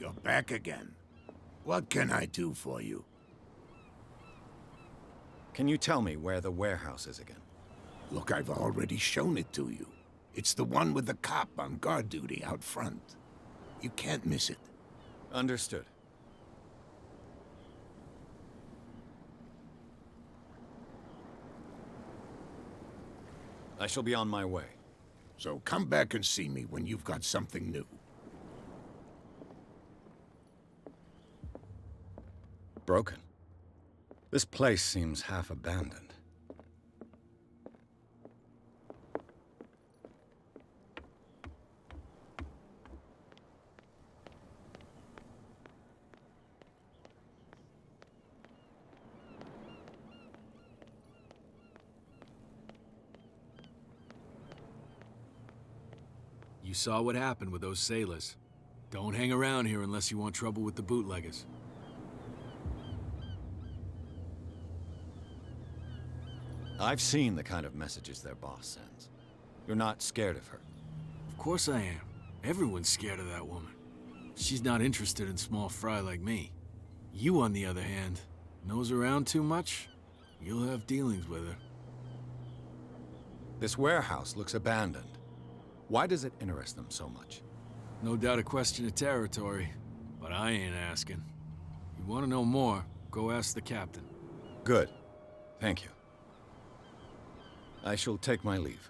You're back again. What can I do for you? Can you tell me where the warehouse is again? Look, I've already shown it to you. It's the one with the cop on guard duty out front. You can't miss it. Understood. I shall be on my way. So come back and see me when you've got something new. Broken. This place seems half abandoned. You saw what happened with those sailors. Don't hang around here unless you want trouble with the bootleggers. I've seen the kind of messages their boss sends. You're not scared of her. Of course I am. Everyone's scared of that woman. She's not interested in small fry like me. You, on the other hand, nose around too much, you'll have dealings with her. This warehouse looks abandoned. Why does it interest them so much? No doubt a question of territory, but I ain't asking. You want to know more, go ask the captain. Good. Thank you. I shall take my leave.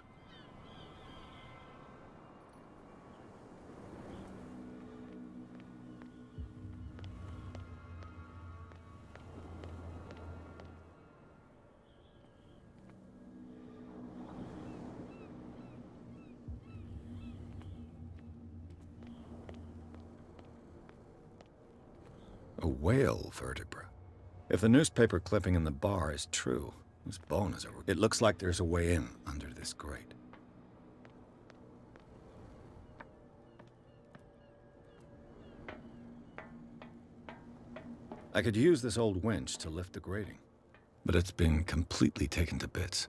A whale vertebra. If the newspaper clipping in the bar is true, this bone is it looks like there's a way in under this grate. I could use this old winch to lift the grating, but it's been completely taken to bits.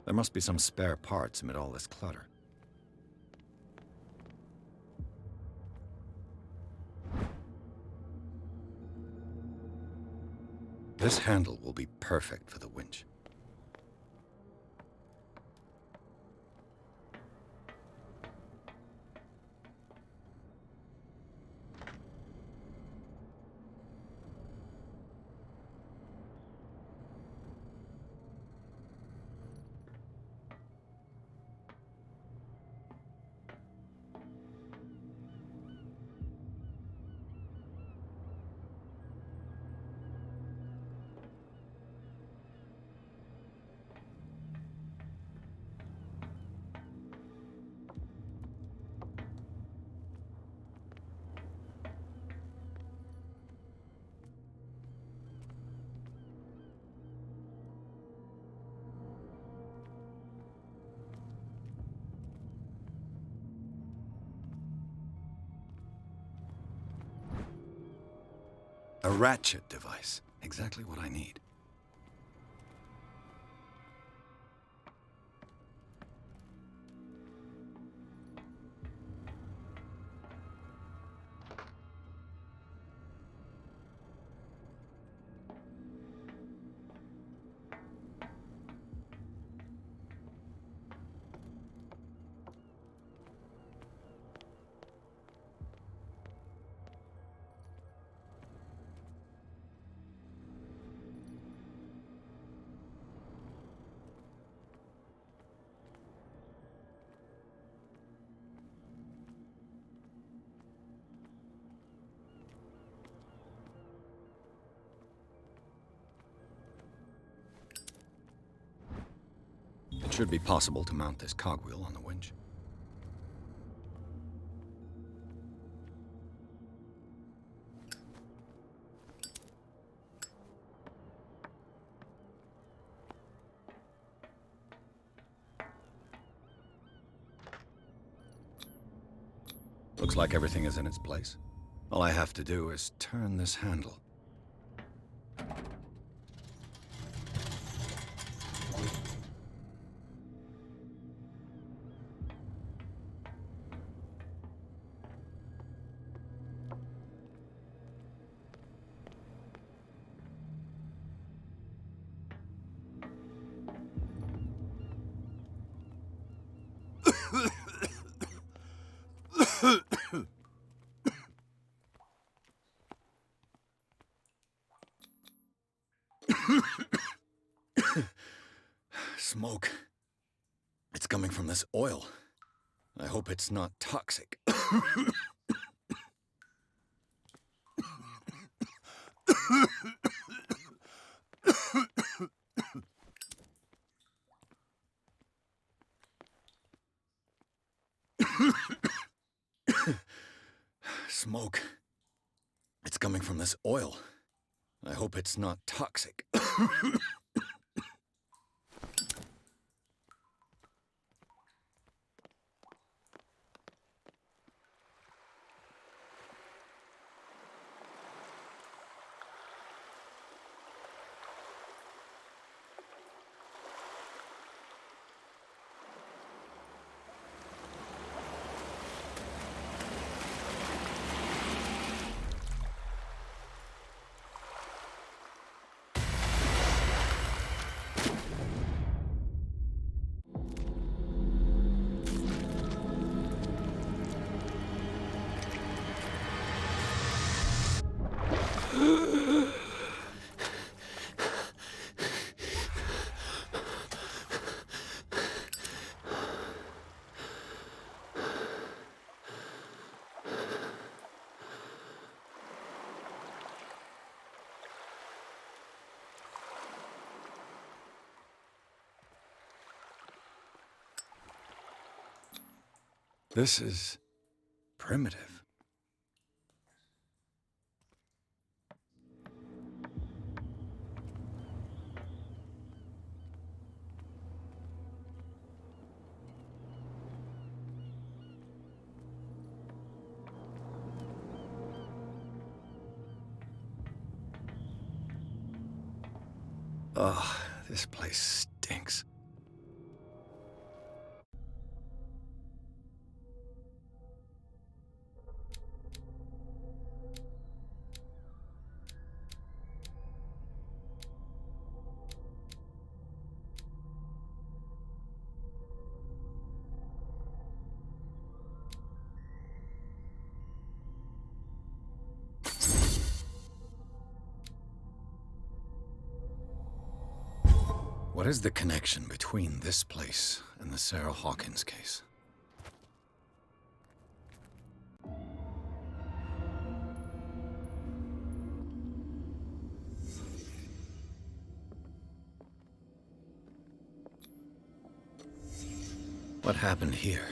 There must be some spare parts amid all this clutter. This handle will be perfect for the winch. A ratchet device. Exactly what I need. It should be possible to mount this cogwheel on the winch. Looks like everything is in its place. All I have to do is turn this handle. Smoke. It's coming from this oil. I hope it's not toxic. Smoke. It's coming from this oil. I hope it's not toxic. This is primitive. Ugh, this place stinks. What is the connection between this place and the Sarah Hawkins case? What happened here?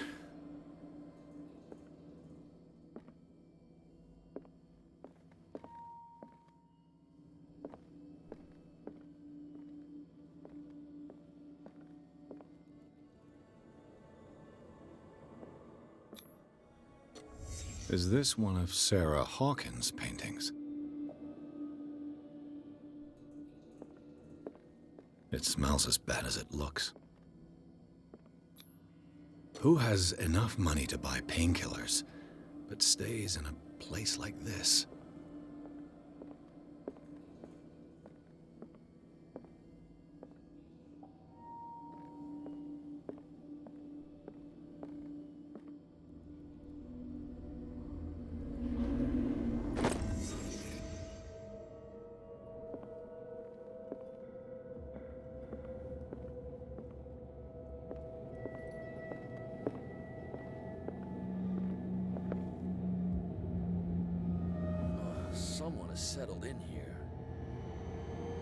Is this one of Sarah Hawkins' paintings? It smells as bad as it looks. Who has enough money to buy painkillers, but stays in a place like this? Someone has settled in here.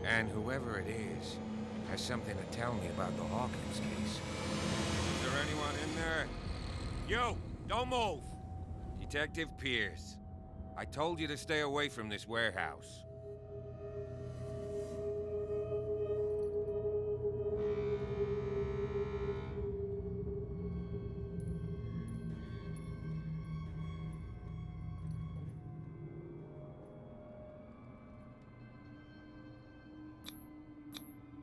And whoever it is has something to tell me about the Hawkins case. Is there anyone in there? You! Don't move! Detective Pierce. I told you to stay away from this warehouse.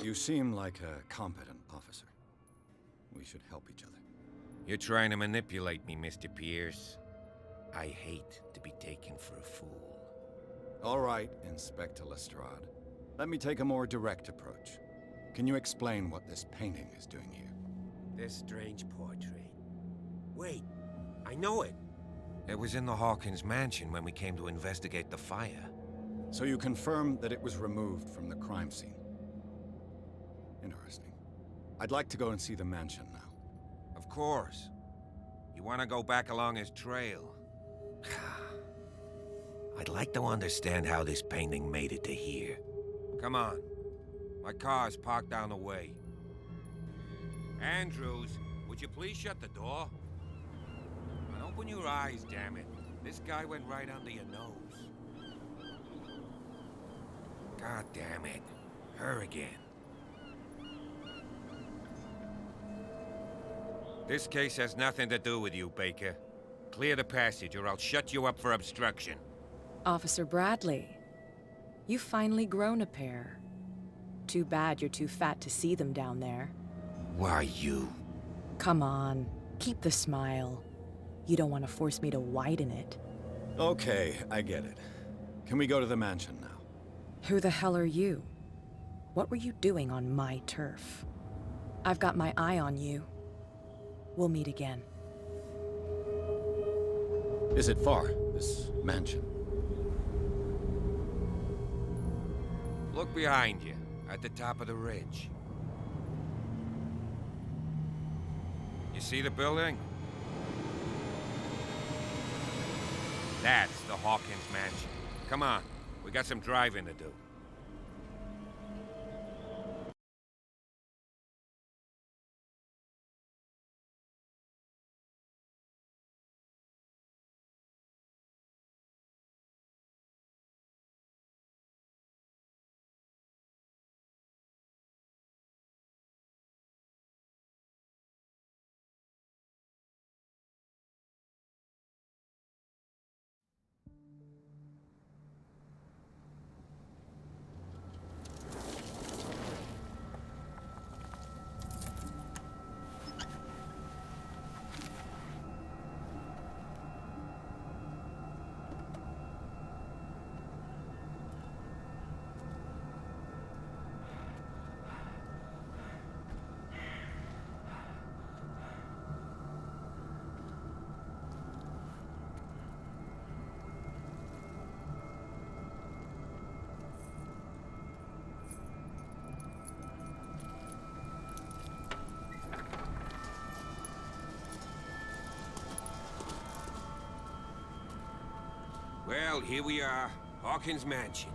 You seem like a competent officer. We should help each other. You're trying to manipulate me, Mr. Pierce. I hate to be taken for a fool. All right, Inspector Lestrade. Let me take a more direct approach. Can you explain what this painting is doing here? This strange portrait. Wait, I know it. It was in the Hawkins mansion when we came to investigate the fire. So you confirm that it was removed from the crime scene? Interesting. I'd like to go and see the mansion now. Of course. You want to go back along his trail? I'd like to understand how this painting made it to here. Come on. My car's parked down the way. Andrews, would you please shut the door? And open your eyes, damn it. This guy went right under your nose. God damn it. Her again. This case has nothing to do with you, Baker. Clear the passage or I'll shut you up for obstruction. Officer Bradley, you've finally grown a pair. Too bad you're too fat to see them down there. Why you? Come on, keep the smile. You don't want to force me to widen it. Okay, I get it. Can we go to the mansion now? Who the hell are you? What were you doing on my turf? I've got my eye on you. We'll meet again. Is it far, this mansion? Look behind you, at the top of the ridge. You see the building? That's the Hawkins mansion. Come on, we got some driving to do. Well, here we are, Hawkins Mansion.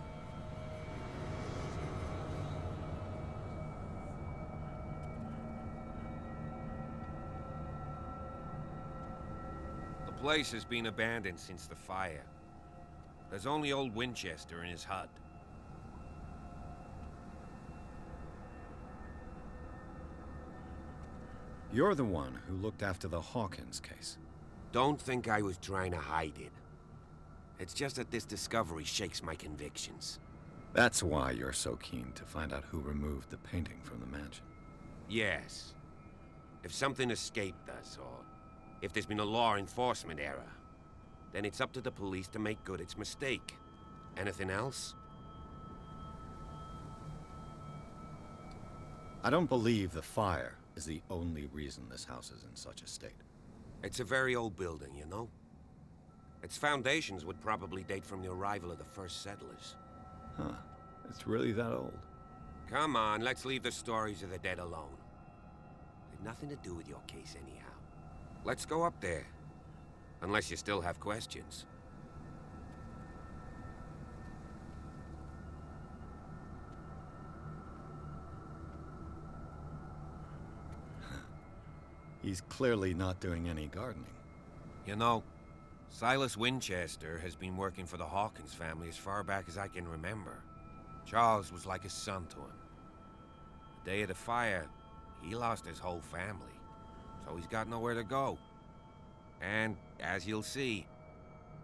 The place has been abandoned since the fire. There's only old Winchester in his hut. You're the one who looked after the Hawkins case. Don't think I was trying to hide it. It's just that this discovery shakes my convictions. That's why you're so keen to find out who removed the painting from the mansion. Yes. If something escaped us, or if there's been a law enforcement error, then it's up to the police to make good its mistake. Anything else? I don't believe the fire is the only reason this house is in such a state. It's a very old building, you know? Its foundations would probably date from the arrival of the first settlers. Huh. It's really that old. Come on, let's leave the stories of the dead alone. They've nothing to do with your case anyhow. Let's go up there. Unless you still have questions. He's clearly not doing any gardening. You know, Silas Winchester has been working for the Hawkins family as far back as I can remember. Charles was like a son to him. The day of the fire, he lost his whole family, so he's got nowhere to go. And, as you'll see,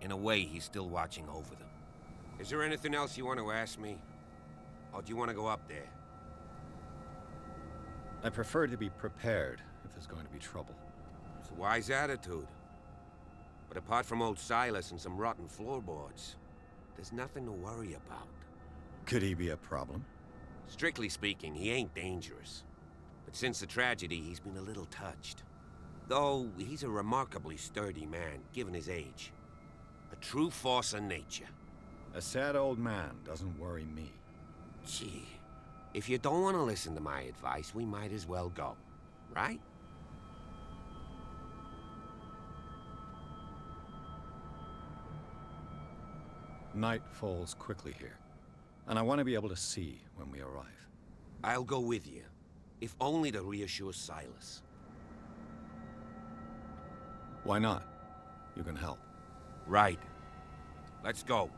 in a way, he's still watching over them. Is there anything else you want to ask me? Or do you want to go up there? I prefer to be prepared if there's going to be trouble. It's a wise attitude. But apart from old Silas and some rotten floorboards, there's nothing to worry about. Could he be a problem? Strictly speaking, he ain't dangerous. But since the tragedy, he's been a little touched. Though, he's a remarkably sturdy man, given his age. A true force of nature. A sad old man doesn't worry me. Gee, If you don't want to listen to my advice, we might as well go. Right? Night falls quickly here, and I want to be able to see when we arrive. I'll go with you, if only to reassure Silas. Why not? You can help. Right. Let's go.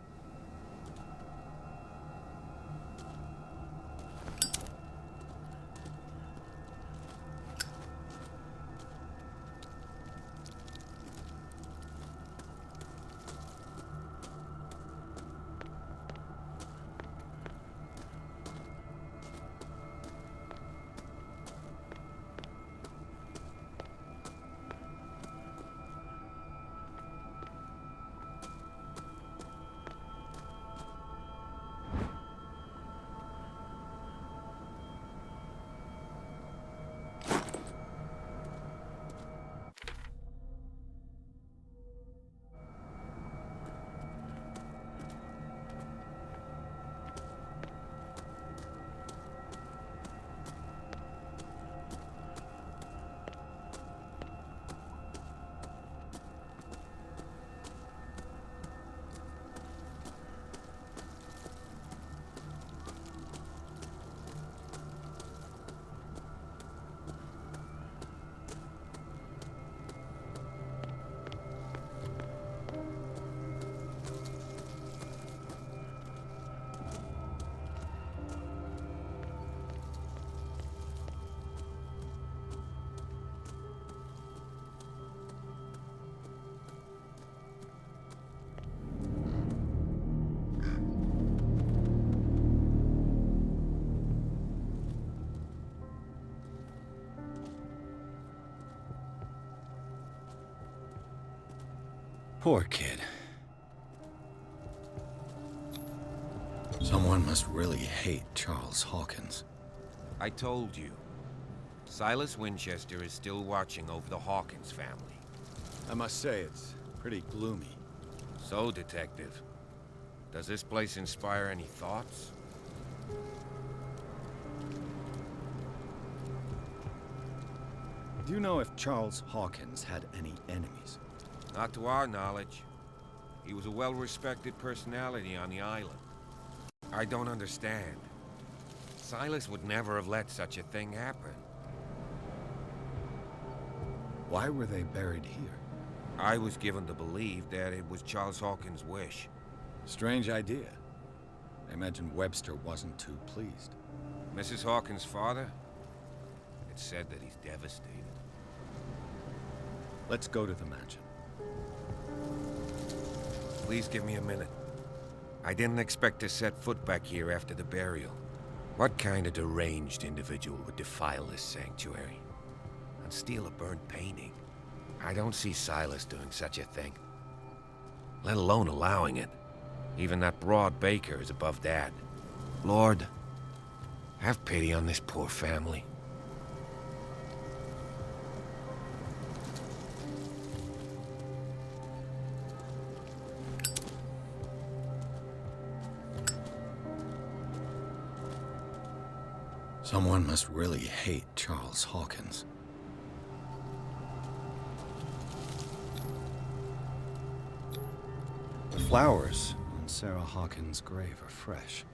Poor kid. Someone must really hate Charles Hawkins. I told you. Silas Winchester is still watching over the Hawkins family. I must say, it's pretty gloomy. So, Detective, does this place inspire any thoughts? Do you know if Charles Hawkins had any enemies? Not to our knowledge. He was a well-respected personality on the island. I don't understand. Silas would never have let such a thing happen. Why were they buried here? I was given to believe that it was Charles Hawkins' wish. Strange idea. I imagine Webster wasn't too pleased. Mrs. Hawkins' father? It's said that he's devastated. Let's go to the mansion. Please give me a minute. I didn't expect to set foot back here after the burial. What kind of deranged individual would defile this sanctuary? And steal a burnt painting? I don't see Silas doing such a thing. Let alone allowing it. Even that broad Baker is above that. Lord, have pity on this poor family. Someone must really hate Charles Hawkins. The flowers on Sarah Hawkins' grave are fresh.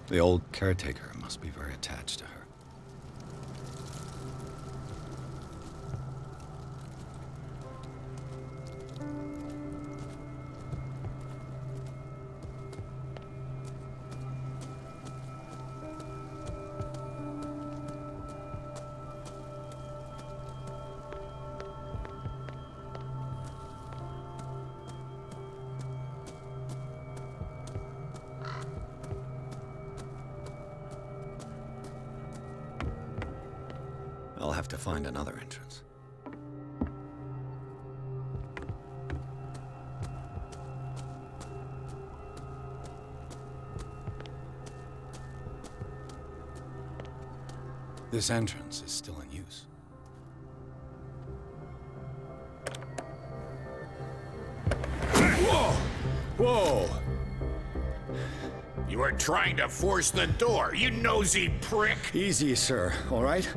The old caretaker must be very attached to her. I'll have to find another entrance. This entrance is still in use. Whoa! Whoa! You are trying to force the door, you nosy prick! Easy, sir, all right?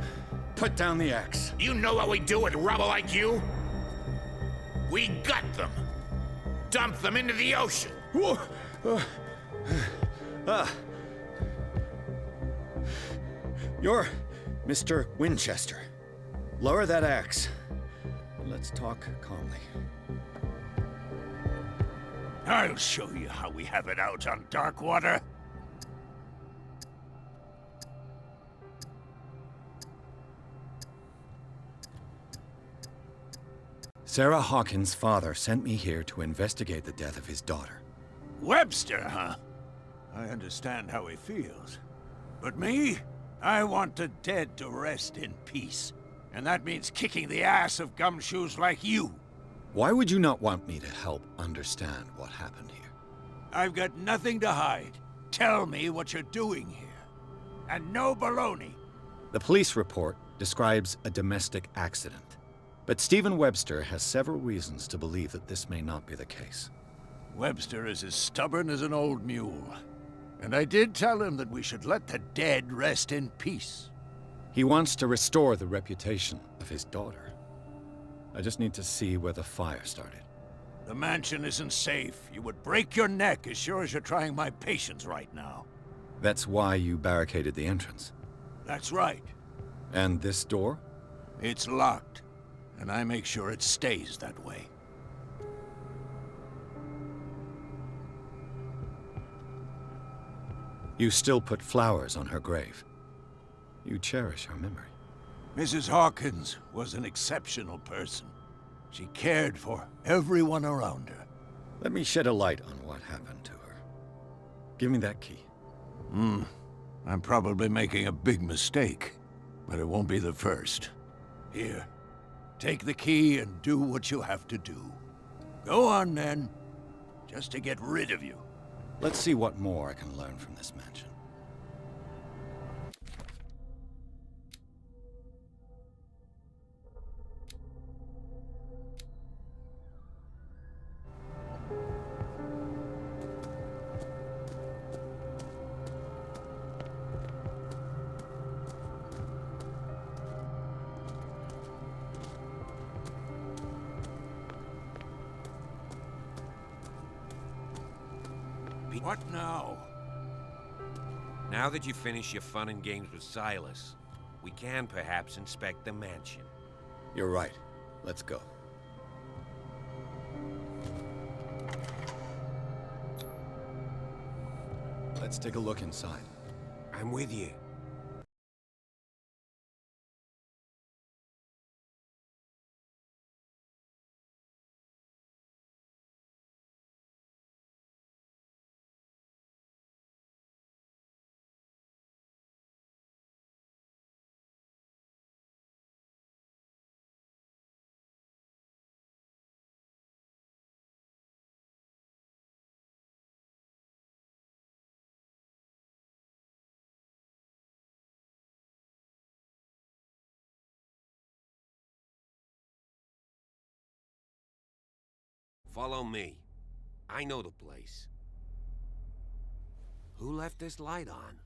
Put down the axe. You know what we do with rubble like you? We gut them. Dump them into the ocean. Whoa. You're Mr. Winchester. Lower that axe. Let's talk calmly. I'll show you how we have it out on Darkwater. Sarah Hawkins' father sent me here to investigate the death of his daughter. Webster, huh? I understand how he feels. But me? I want the dead to rest in peace. And that means kicking the ass of gumshoes like you. Why would you not want me to help understand what happened here? I've got nothing to hide. Tell me what you're doing here. And no baloney. The police report describes a domestic accident. But Stephen Webster has several reasons to believe that this may not be the case. Webster is as stubborn as an old mule. And I did tell him that we should let the dead rest in peace. He wants to restore the reputation of his daughter. I just need to see where the fire started. The mansion isn't safe. You would break your neck as sure as you're trying my patience right now. That's why you barricaded the entrance. That's right. And this door? It's locked. And I make sure it stays that way. You still put flowers on her grave. You cherish her memory. Mrs. Hawkins was an exceptional person. She cared for everyone around her. Let me shed a light on what happened to her. Give me that key. I'm probably making a big mistake, but it won't be the first. Here, take the key and do what you have to do. Go on, then. Just to get rid of you. Let's see what more I can learn from this mansion. What now? Now that you finish your fun and games with Silas, we can perhaps inspect the mansion. You're right. Let's go. Let's take a look inside. I'm with you. Follow me. I know the place. Who left this light on?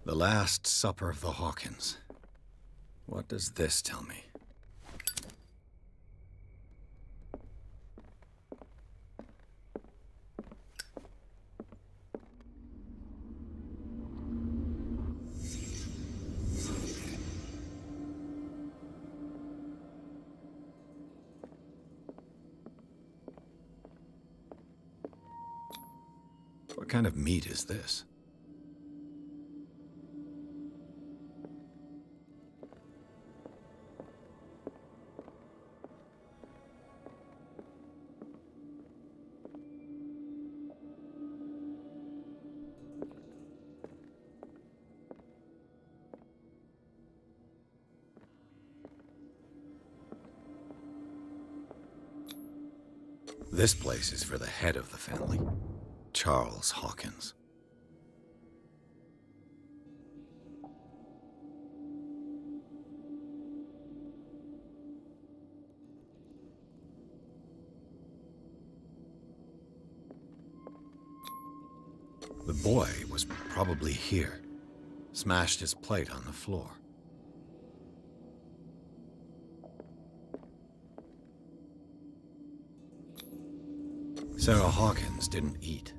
The Last Supper of the Hawkins. What does this tell me? What kind of meat is this? This place is for the head of the family, Charles Hawkins. The boy was probably here, smashed his plate on the floor. Sarah Hawkins didn't eat.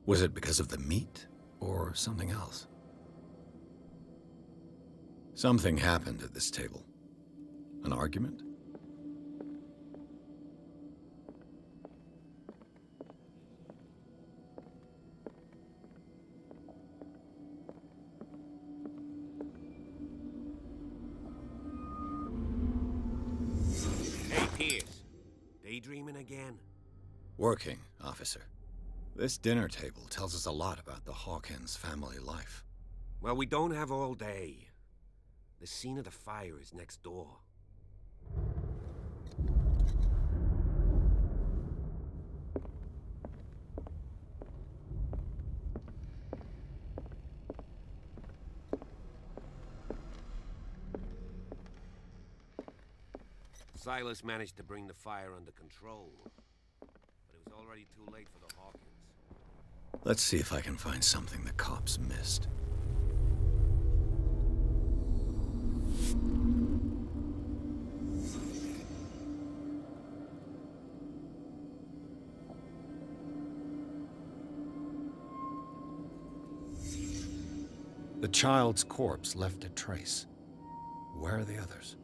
Was it because of the meat, or something else? Something happened at this table. An argument? Hey, Pierce. Daydreaming again? Working, officer. This dinner table tells us a lot about the Hawkins family life. Well, we don't have all day. The scene of the fire is next door. Silas managed to bring the fire under control, but it was already too late for the Hawkins. Let's see if I can find something the cops missed. The child's corpse left a trace. Where are the others?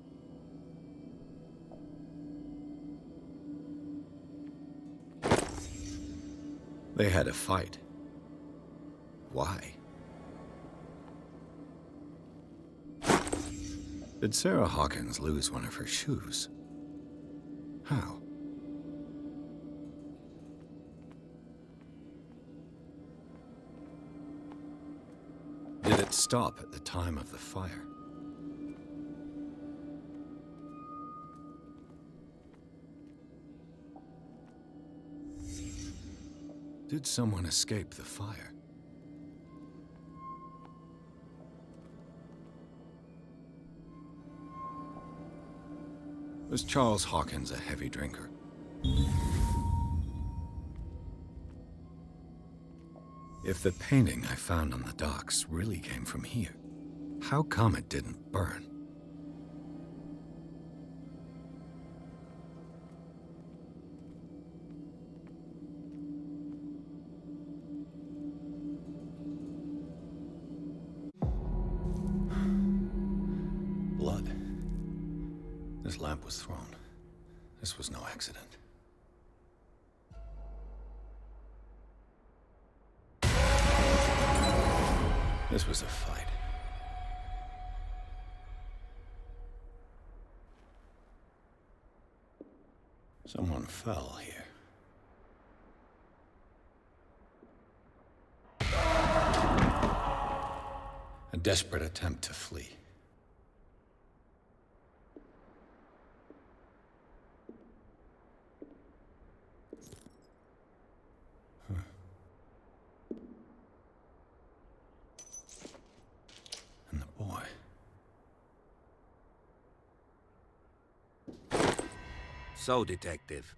They had a fight. Why? Did Sarah Hawkins lose one of her shoes? How? Did it stop at the time of the fire? Did someone escape the fire? Was Charles Hawkins a heavy drinker? If the painting I found on the docks really came from here, how come it didn't burn? Blood. This lamp was thrown. This was no accident. This was a fight. Someone fell here. A desperate attempt to flee. And the boy. So, Detective,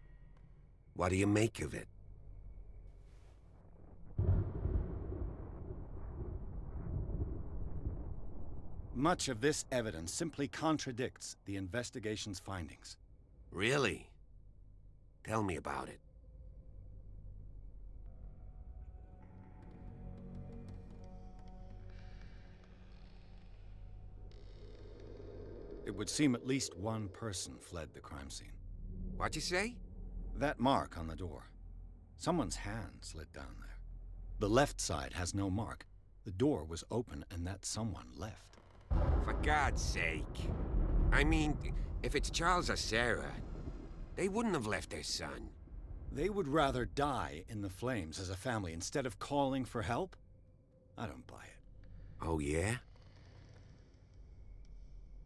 what do you make of it? Much of this evidence simply contradicts the investigation's findings. Really? Tell me about it. It would seem at least one person fled the crime scene. What'd you say? That mark on the door. Someone's hand slid down there. The left side has no mark. The door was open and that someone left. For God's sake. I mean, if it's Charles or Sarah, they wouldn't have left their son. They would rather die in the flames as a family instead of calling for help? I don't buy it. Oh, yeah?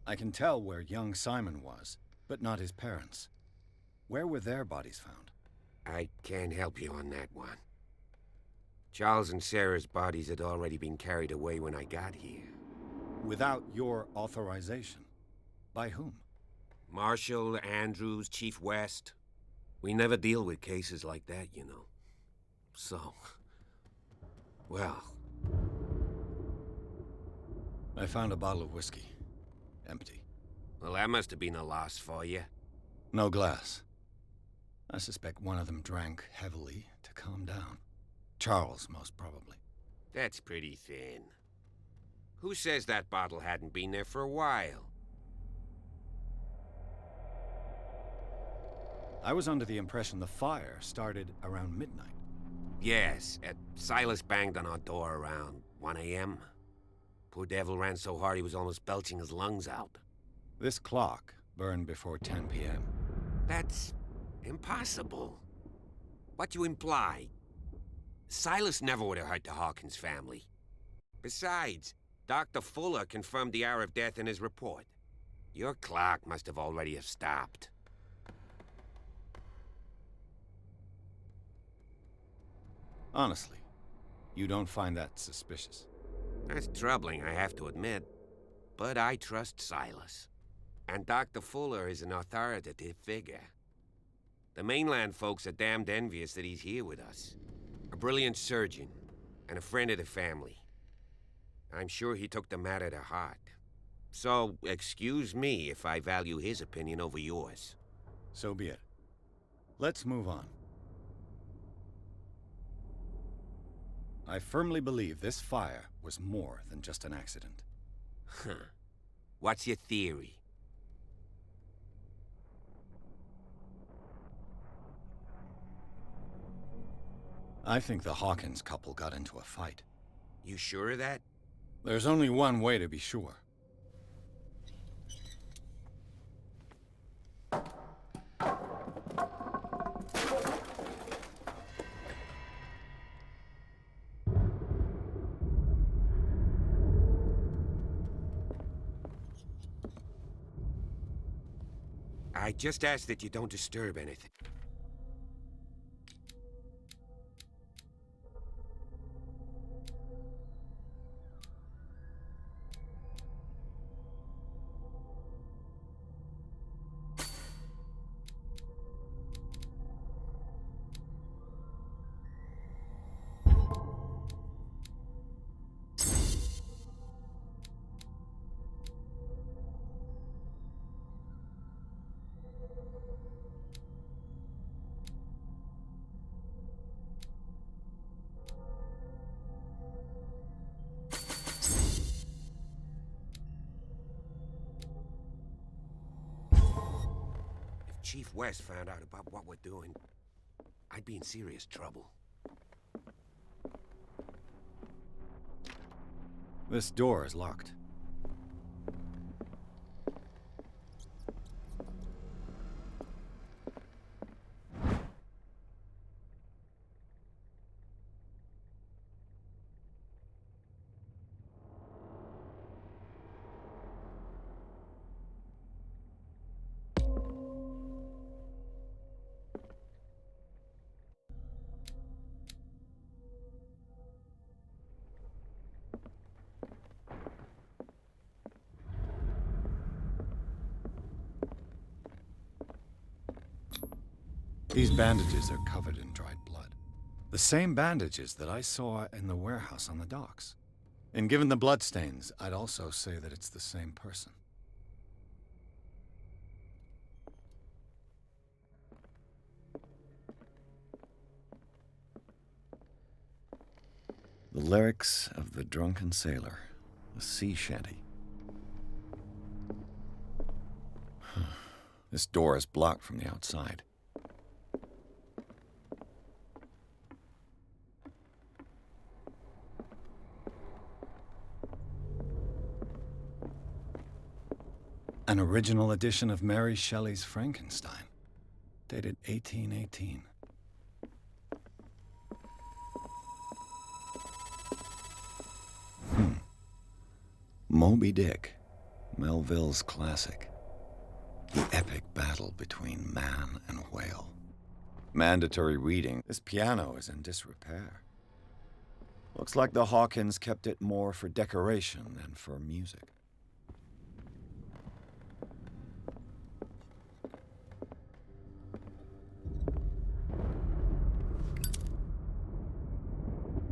I can tell where young Simon was, but not his parents. Where were their bodies found? I can't help you on that one. Charles and Sarah's bodies had already been carried away when I got here. Without your authorization. By whom? Marshall, Andrews, Chief West. We never deal with cases like that, you know. So... well... I found a bottle of whiskey. Empty. Well, that must have been a loss for you. No glass. I suspect one of them drank heavily to calm down. Charles, most probably. That's pretty thin. Who says that bottle hadn't been there for a while? I was under the impression the fire started around midnight. Yes, Silas banged on our door around 1 a.m. Poor devil ran so hard he was almost belching his lungs out. This clock burned before 10 p.m. That's impossible. What you imply? Silas never would have hurt the Hawkins family. Besides, Dr. Fuller confirmed the hour of death in his report. Your clock must have already have stopped. Honestly, you don't find that suspicious? That's troubling, I have to admit. But I trust Silas. And Dr. Fuller is an authoritative figure. The mainland folks are damned envious that he's here with us. A brilliant surgeon, and a friend of the family. I'm sure he took the matter to heart. So, excuse me if I value his opinion over yours. So be it. Let's move on. I firmly believe this fire was more than just an accident. Huh. What's your theory? I think the Hawkins couple got into a fight. You sure of that? There's only one way to be sure. I just ask that you don't disturb anything. Chief West found out about what we're doing, I'd be in serious trouble. This door is locked. These bandages are covered in dried blood. The same bandages that I saw in the warehouse on the docks. And given the bloodstains, I'd also say that it's the same person. The lyrics of the drunken sailor, a sea shanty. This door is blocked from the outside. An original edition of Mary Shelley's Frankenstein, dated 1818. Moby Dick, Melville's classic. The epic battle between man and whale. Mandatory reading. This piano is in disrepair. Looks like the Hawkins kept it more for decoration than for music.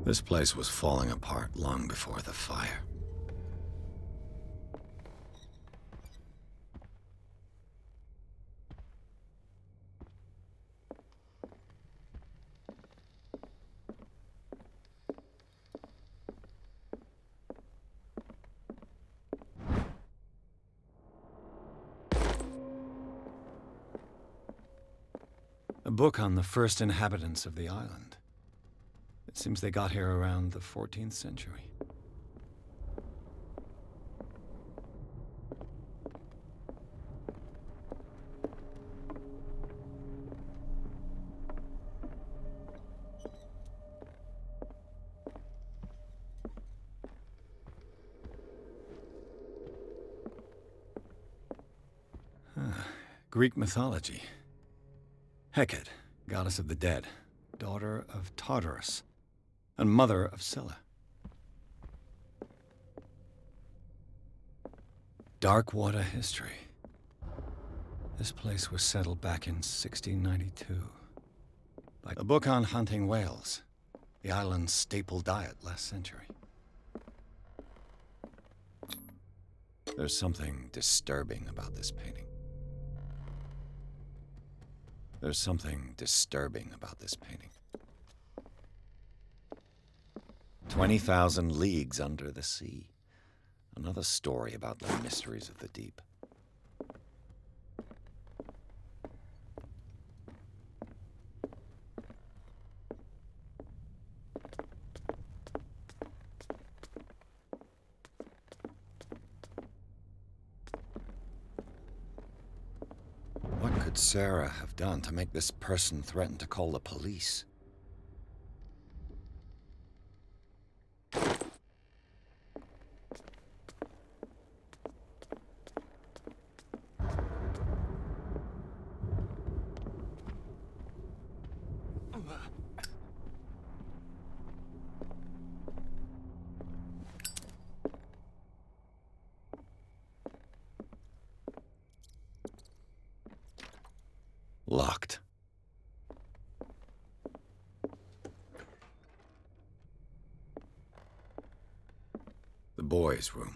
This place was falling apart long before the fire. A book on the first inhabitants of the island. It seems they got here around the 14th century. Greek mythology. Hecate, goddess of the dead, daughter of Tartarus, and mother of Scylla. Darkwater history. This place was settled back in 1692. Like a book on hunting whales, the island's staple diet last century. There's something disturbing about this painting. There's something disturbing about this painting. 20,000 leagues under the sea. Another story about the mysteries of the deep. What could Sarah have done to make this person threaten to call the police? Locked. The boys' room.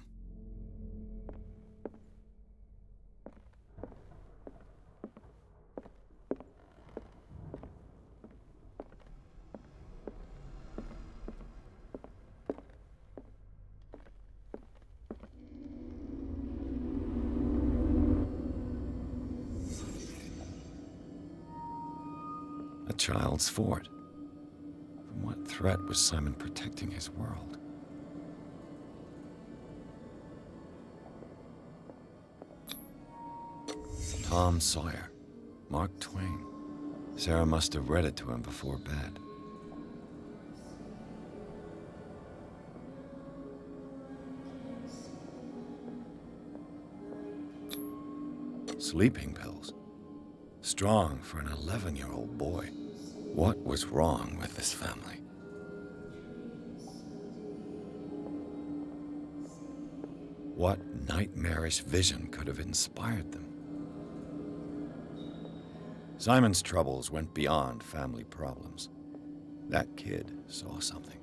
A child's fort. From what threat was Simon protecting his world? Tom Sawyer, Mark Twain. Sarah must have read it to him before bed. Sleeping pills. Strong for an 11-year-old boy. What was wrong with this family? What nightmarish vision could have inspired them? Simon's troubles went beyond family problems. That kid saw something.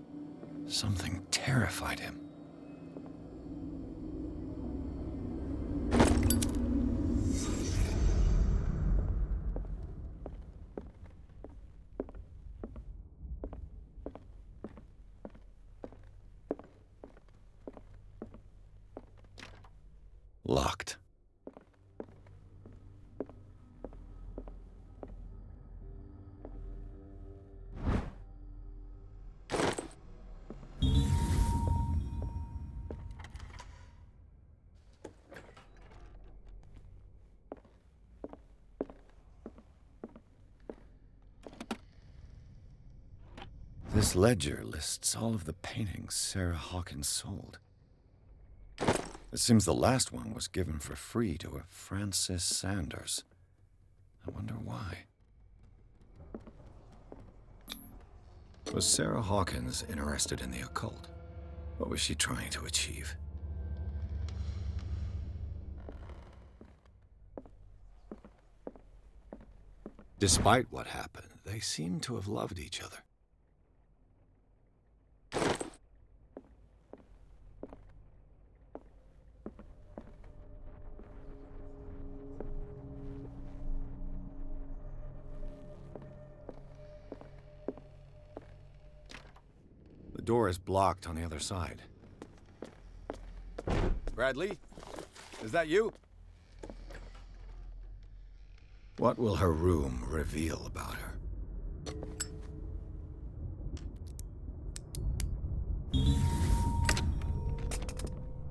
Something terrified him. Locked. This ledger lists all of the paintings Sarah Hawkins sold. It seems the last one was given for free to a Francis Sanders. I wonder why. Was Sarah Hawkins interested in the occult? What was she trying to achieve? Despite what happened, they seem to have loved each other. The door is blocked on the other side. Bradley? Is that you? What will her room reveal about her?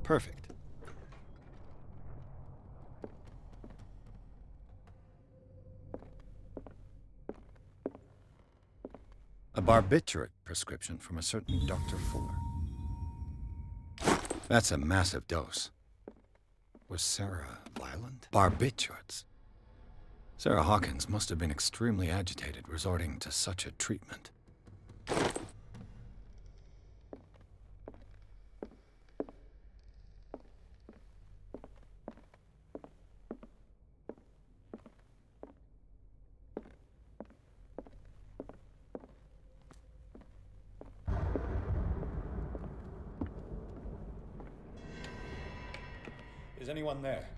Perfect. A barbiturate prescription from a certain Dr. Fuller. That's a massive dose. Was Sarah violent? Barbiturates. Sarah Hawkins must have been extremely agitated resorting to such a treatment. Is anyone there?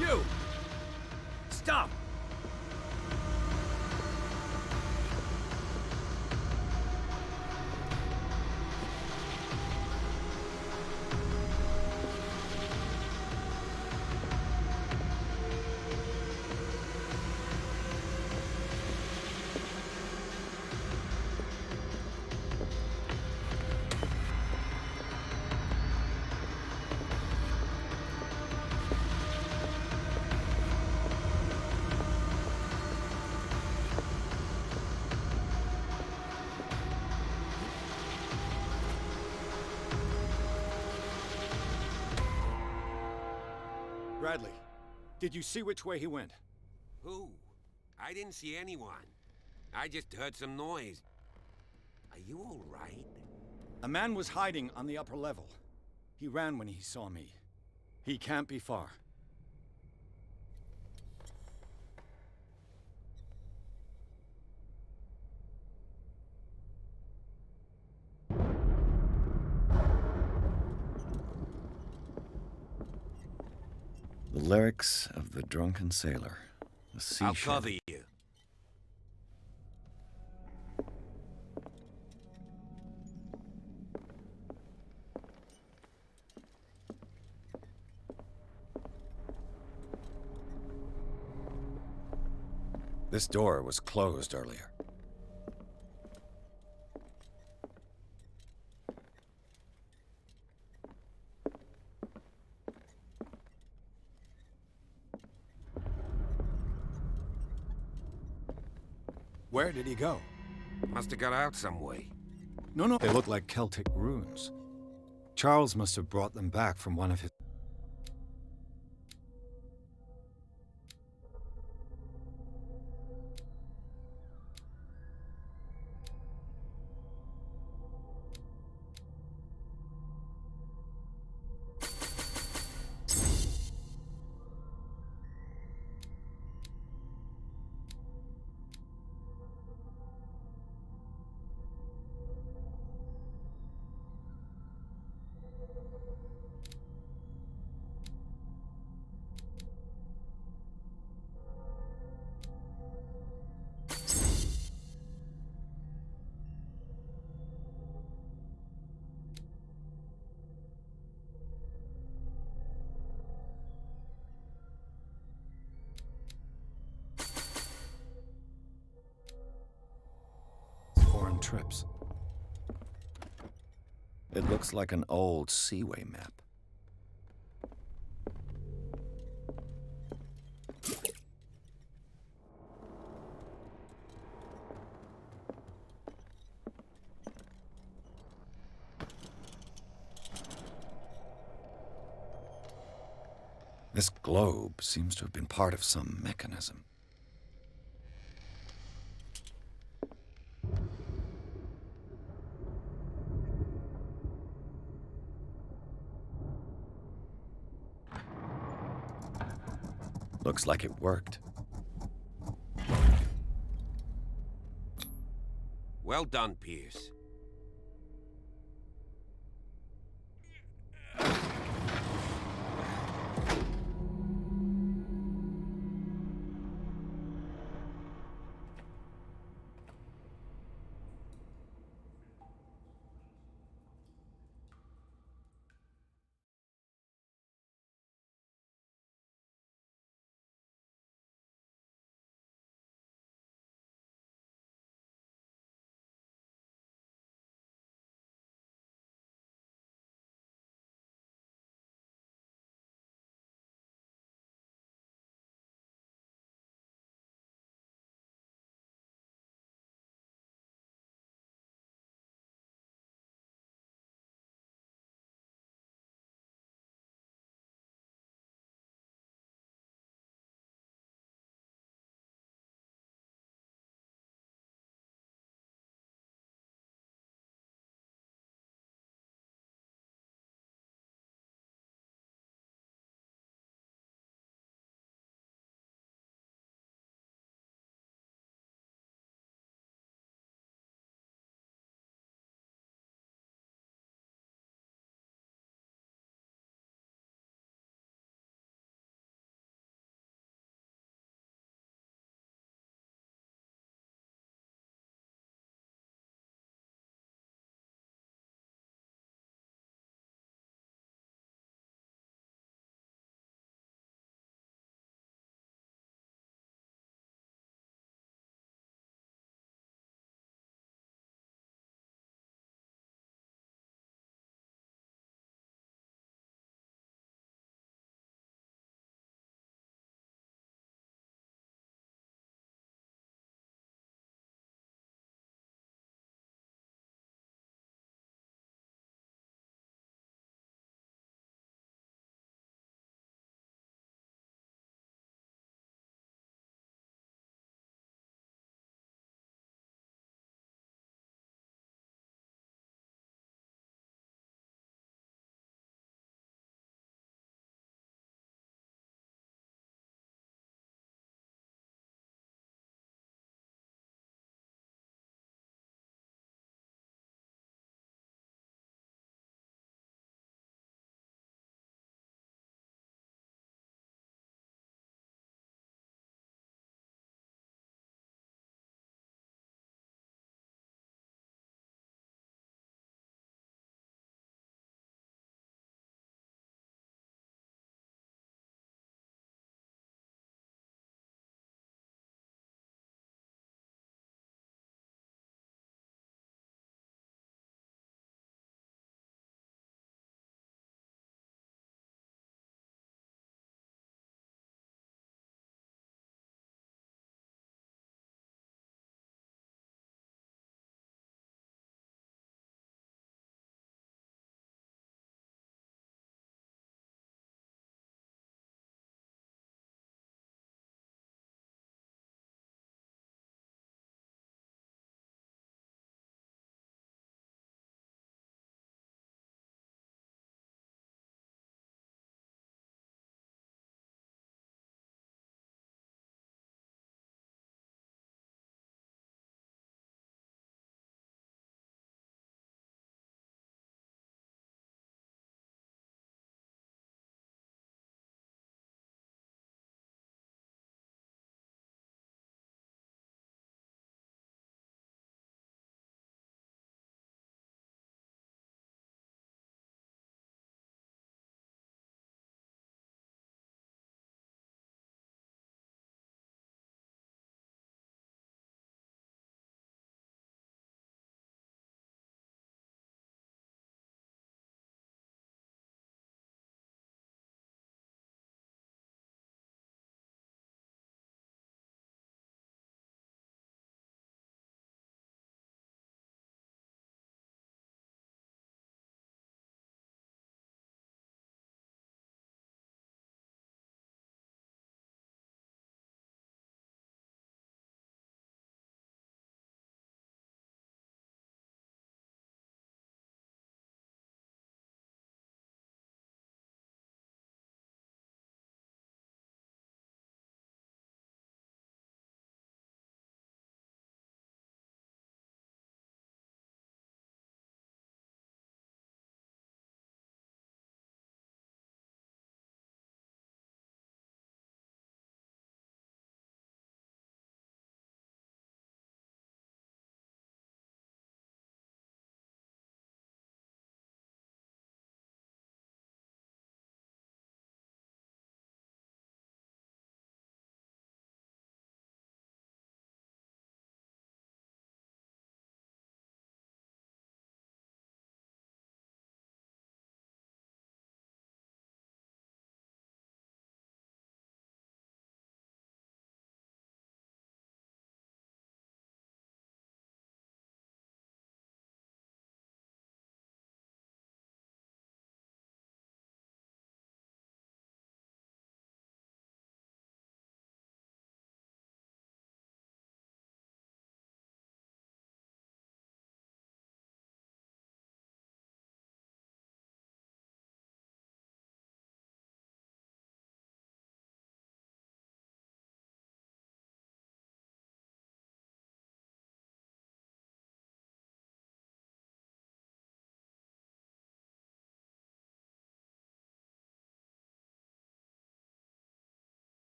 You! Stop! Bradley, did you see which way he went? Who? I didn't see anyone. I just heard some noise. Are you all right? A man was hiding on the upper level. He ran when he saw me. He can't be far. The lyrics of the drunken sailor. The sea I'll shell. cover you. This door was closed earlier. Where did he go? Must have got out some way. No. They look like Celtic runes. Charles must have brought them back from one of his... trips. It looks like an old seaway map. This globe seems to have been part of some mechanism. Looks like it worked. Well done, Pierce.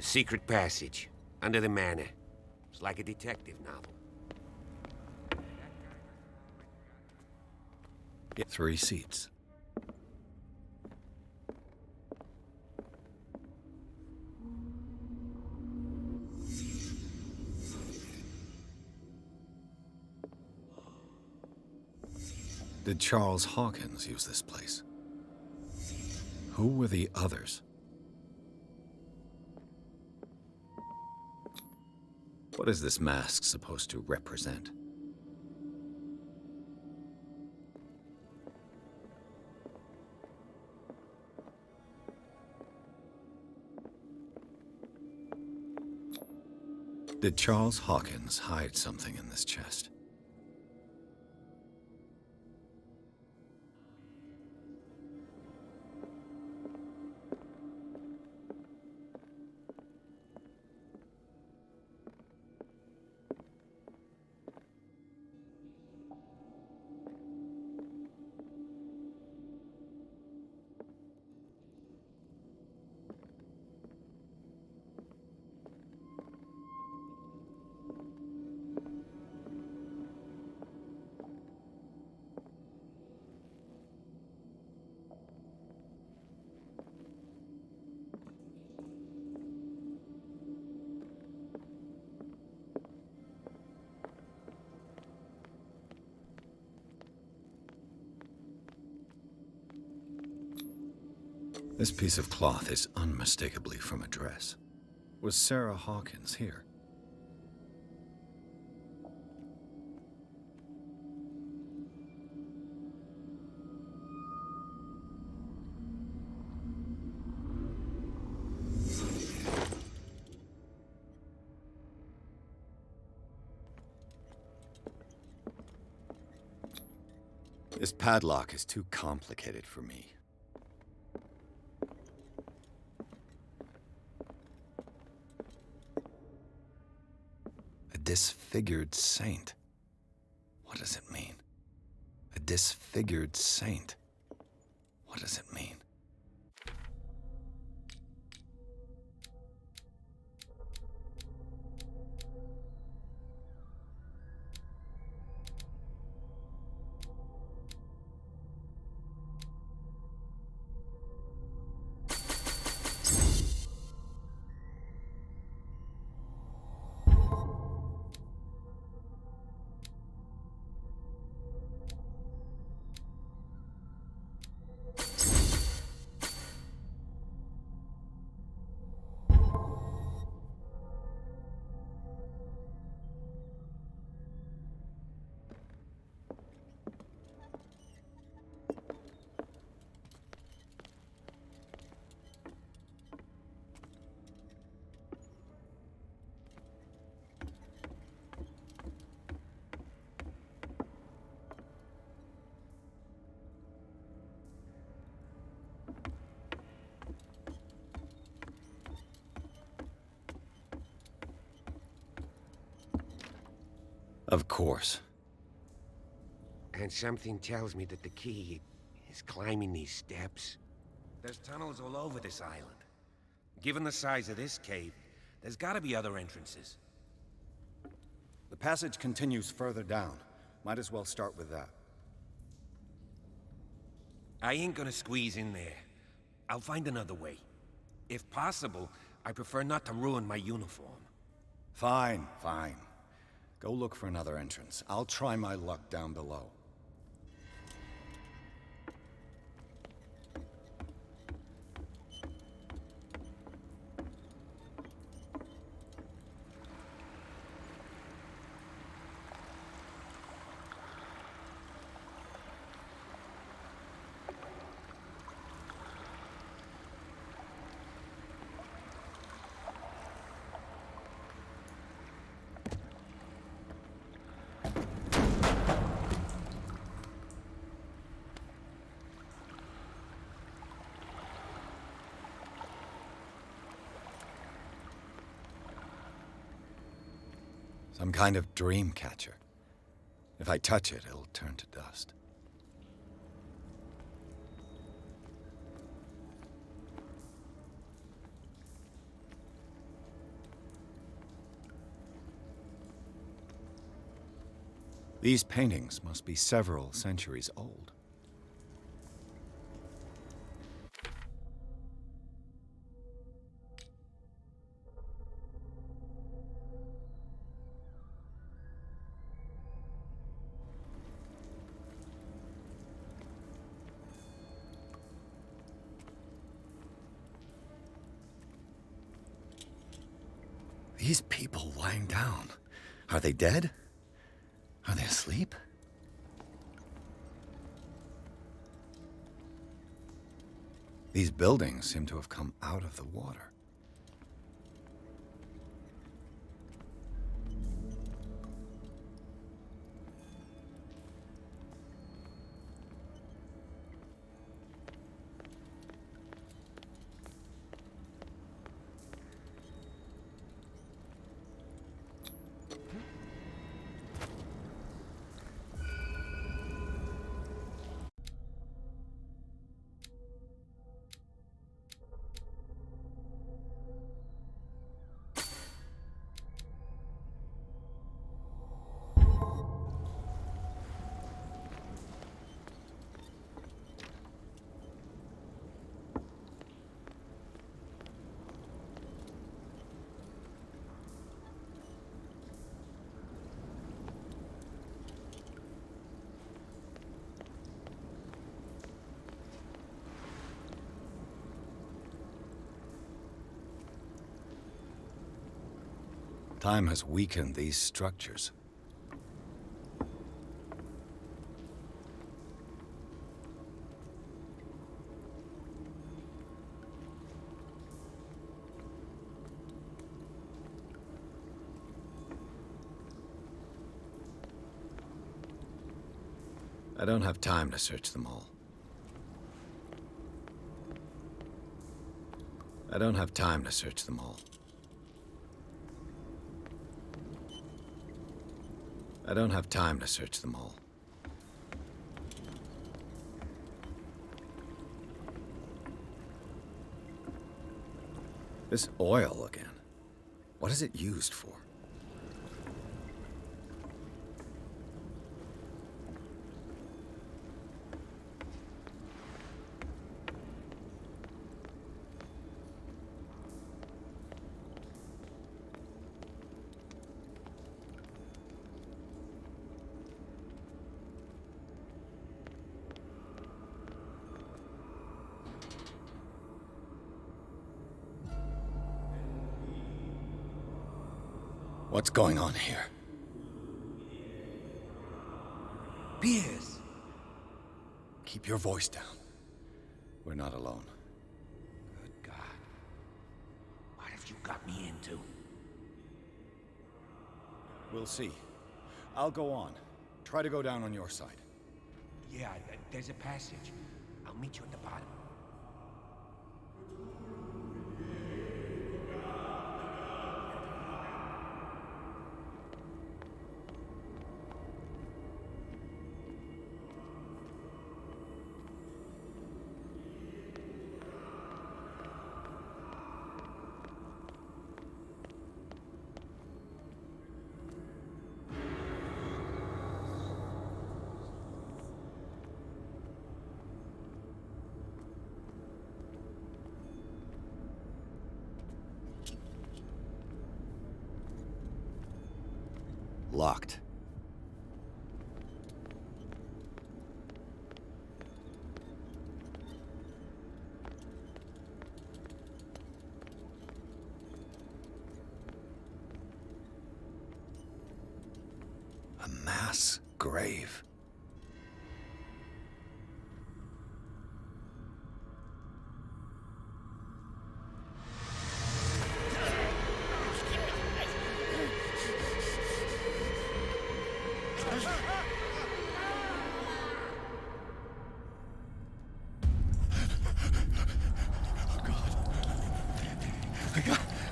Secret passage, under the manor. It's like a detective novel. 3 seats. Did Charles Hawkins use this place? Who were the others? What is this mask supposed to represent? Did Charles Hawkins hide something in this chest? This piece of cloth is unmistakably from a dress. Was Sarah Hawkins here? This padlock is too complicated for me. A disfigured saint. What does it mean? A disfigured saint. What does it mean? Of course. And something tells me that the key is climbing these steps. There's tunnels all over this island. Given the size of this cave, there's gotta be other entrances. The passage continues further down. Might as well start with that. I ain't gonna squeeze in there. I'll find another way. If possible, I prefer not to ruin my uniform. Fine, fine. Go look for another entrance. I'll try my luck down below. Some kind of dream catcher. If I touch it, it'll turn to dust. These paintings must be several centuries old. These people lying down, are they dead? Are they asleep? These buildings seem to have come out of the water. Time has weakened these structures. I don't have time to search them all. I don't have time to search them all. I don't have time to search them all. This oil again. What is it used for? What's going on here? Piers! Keep your voice down. We're not alone. Good God. What have you got me into? We'll see. I'll go on. Try to go down on your side. Yeah, there's a passage. I'll meet you at the bottom. Locked. A mass grave.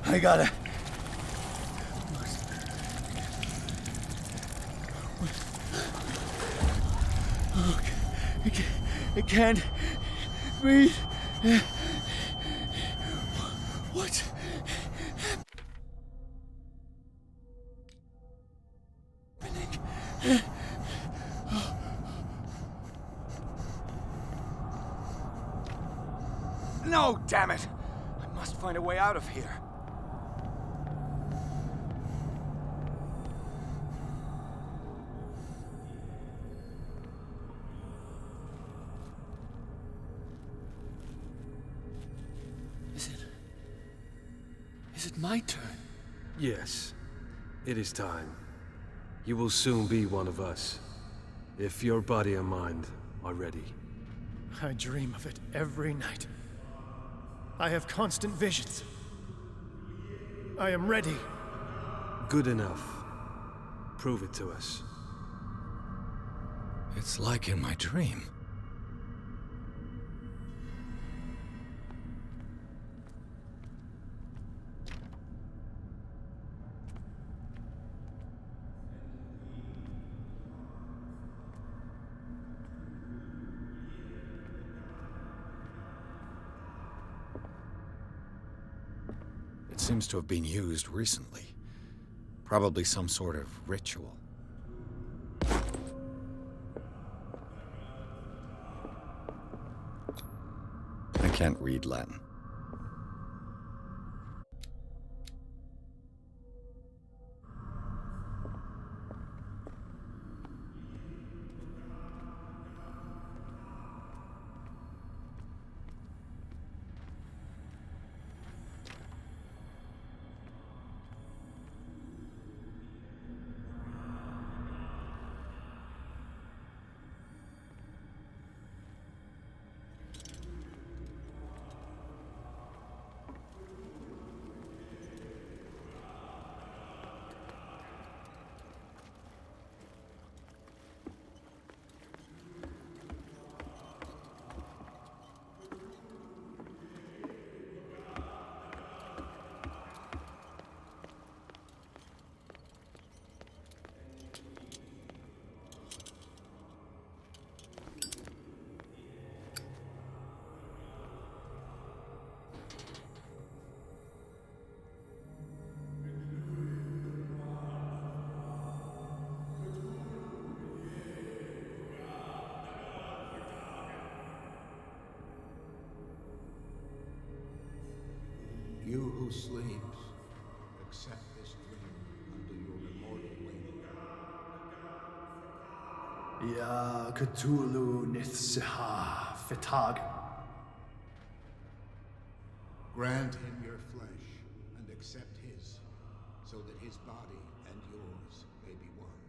I got it. I can't breathe. What? Happening? No, damn it! I must find a way out of here. Is it my turn? Yes, it is time. You will soon be one of us, if your body and mind are ready. I dream of it every night. I have constant visions. I am ready. Good enough. Prove it to us. It's like in my dream. It seems to have been used recently. Probably some sort of ritual. I can't read Latin. You who sleeps, accept this dream under your immortal wing. Ya Cthulhu Nithsiha Fitagan. Grant him your flesh and accept his, so that his body and yours may be one.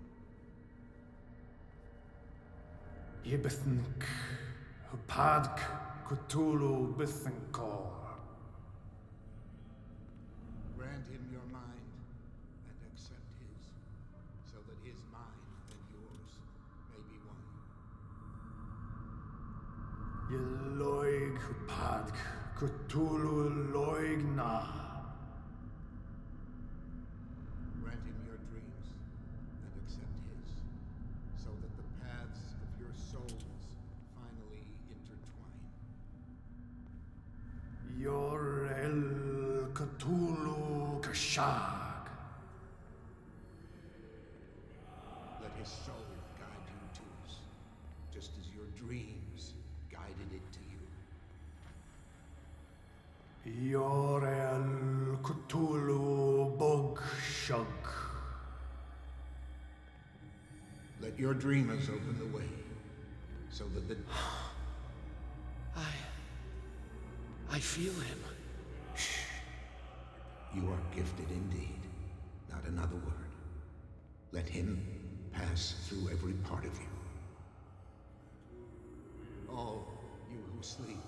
Yibithink Hupadk Cthulhu Bithinkor. Grant him your mind and accept his, so that his mind and yours may be one. Yeloig Hupadk Cthulhu Loigna. Grant him your dreams and accept his, so that the paths of your souls finally intertwine. Yor El Cthulhu Kashag. Let his soul guide you to us, just as your dreams guided it to you. Yor El Cthulhu Bogshug. Let your dreamers open the way, so that the... I feel him. You are gifted indeed. Not another word. Let him pass through every part of you. All you who sleep,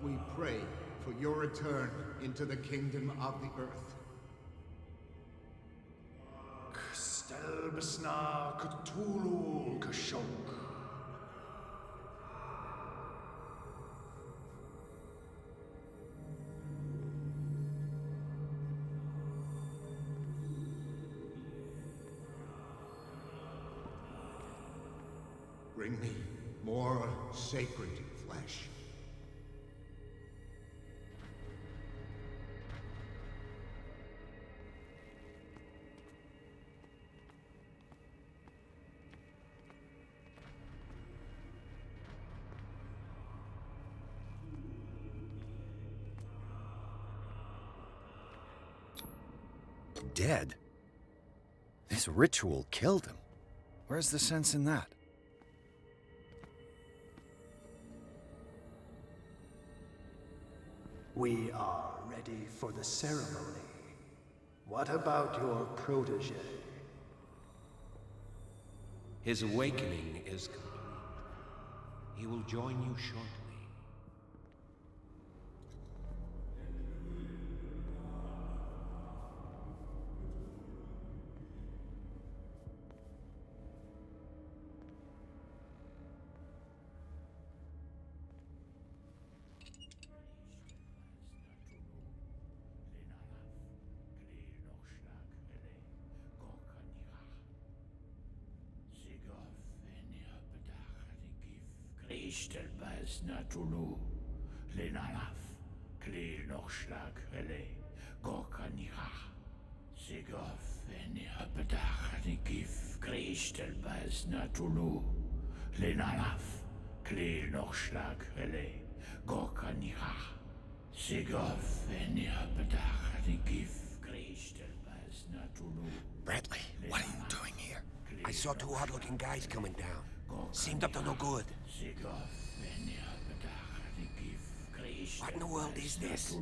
we pray for your return into the kingdom of the earth. Stelbisna Cthulhu Kashog. Bring me more sacred flesh. dead. This ritual killed him. Where's the sense in that? We are ready for the ceremony. What about your protege? His awakening is complete. He will join you shortly. Ishtelbaz Natulu, Lenalaf, Klil Nochschlag, Hele, Gorkanira, Sigov, Enihapedach, Nikif, Krishtelbaz Natulu, Lenalaf, Klil Nochschlag, Hele, Gorkanira, Sigov, Enihapedach, Nikif, Krishtelbaz Natulu. Bradley, what are you doing here? I saw two odd-looking guys coming down. Seemed up to no good. What in the world is this?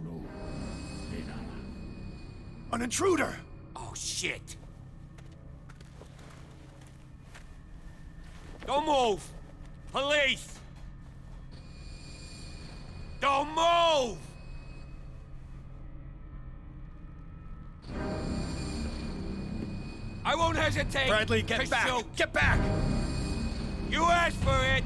An intruder! Oh, shit! Don't move! Police! Don't move! I won't hesitate! Bradley, get back! Shoot. Get back! You asked for it!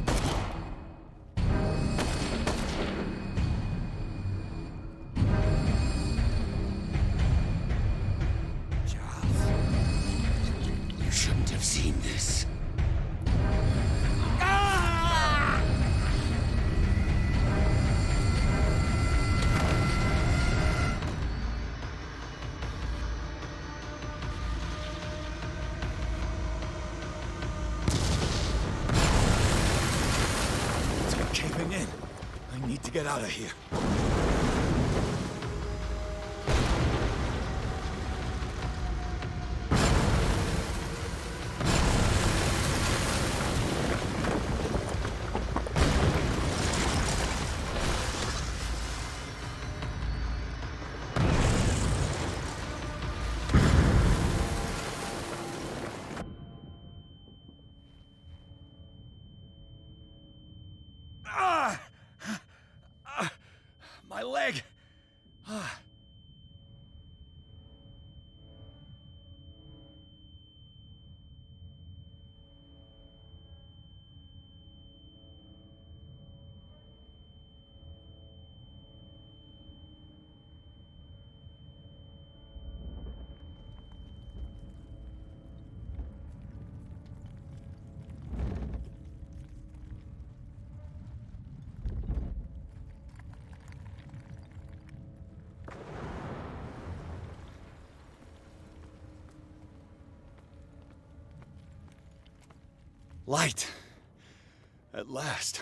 Charles, you shouldn't have seen this. Ah! Caving in. I need to get out of here. My leg! Light. At last.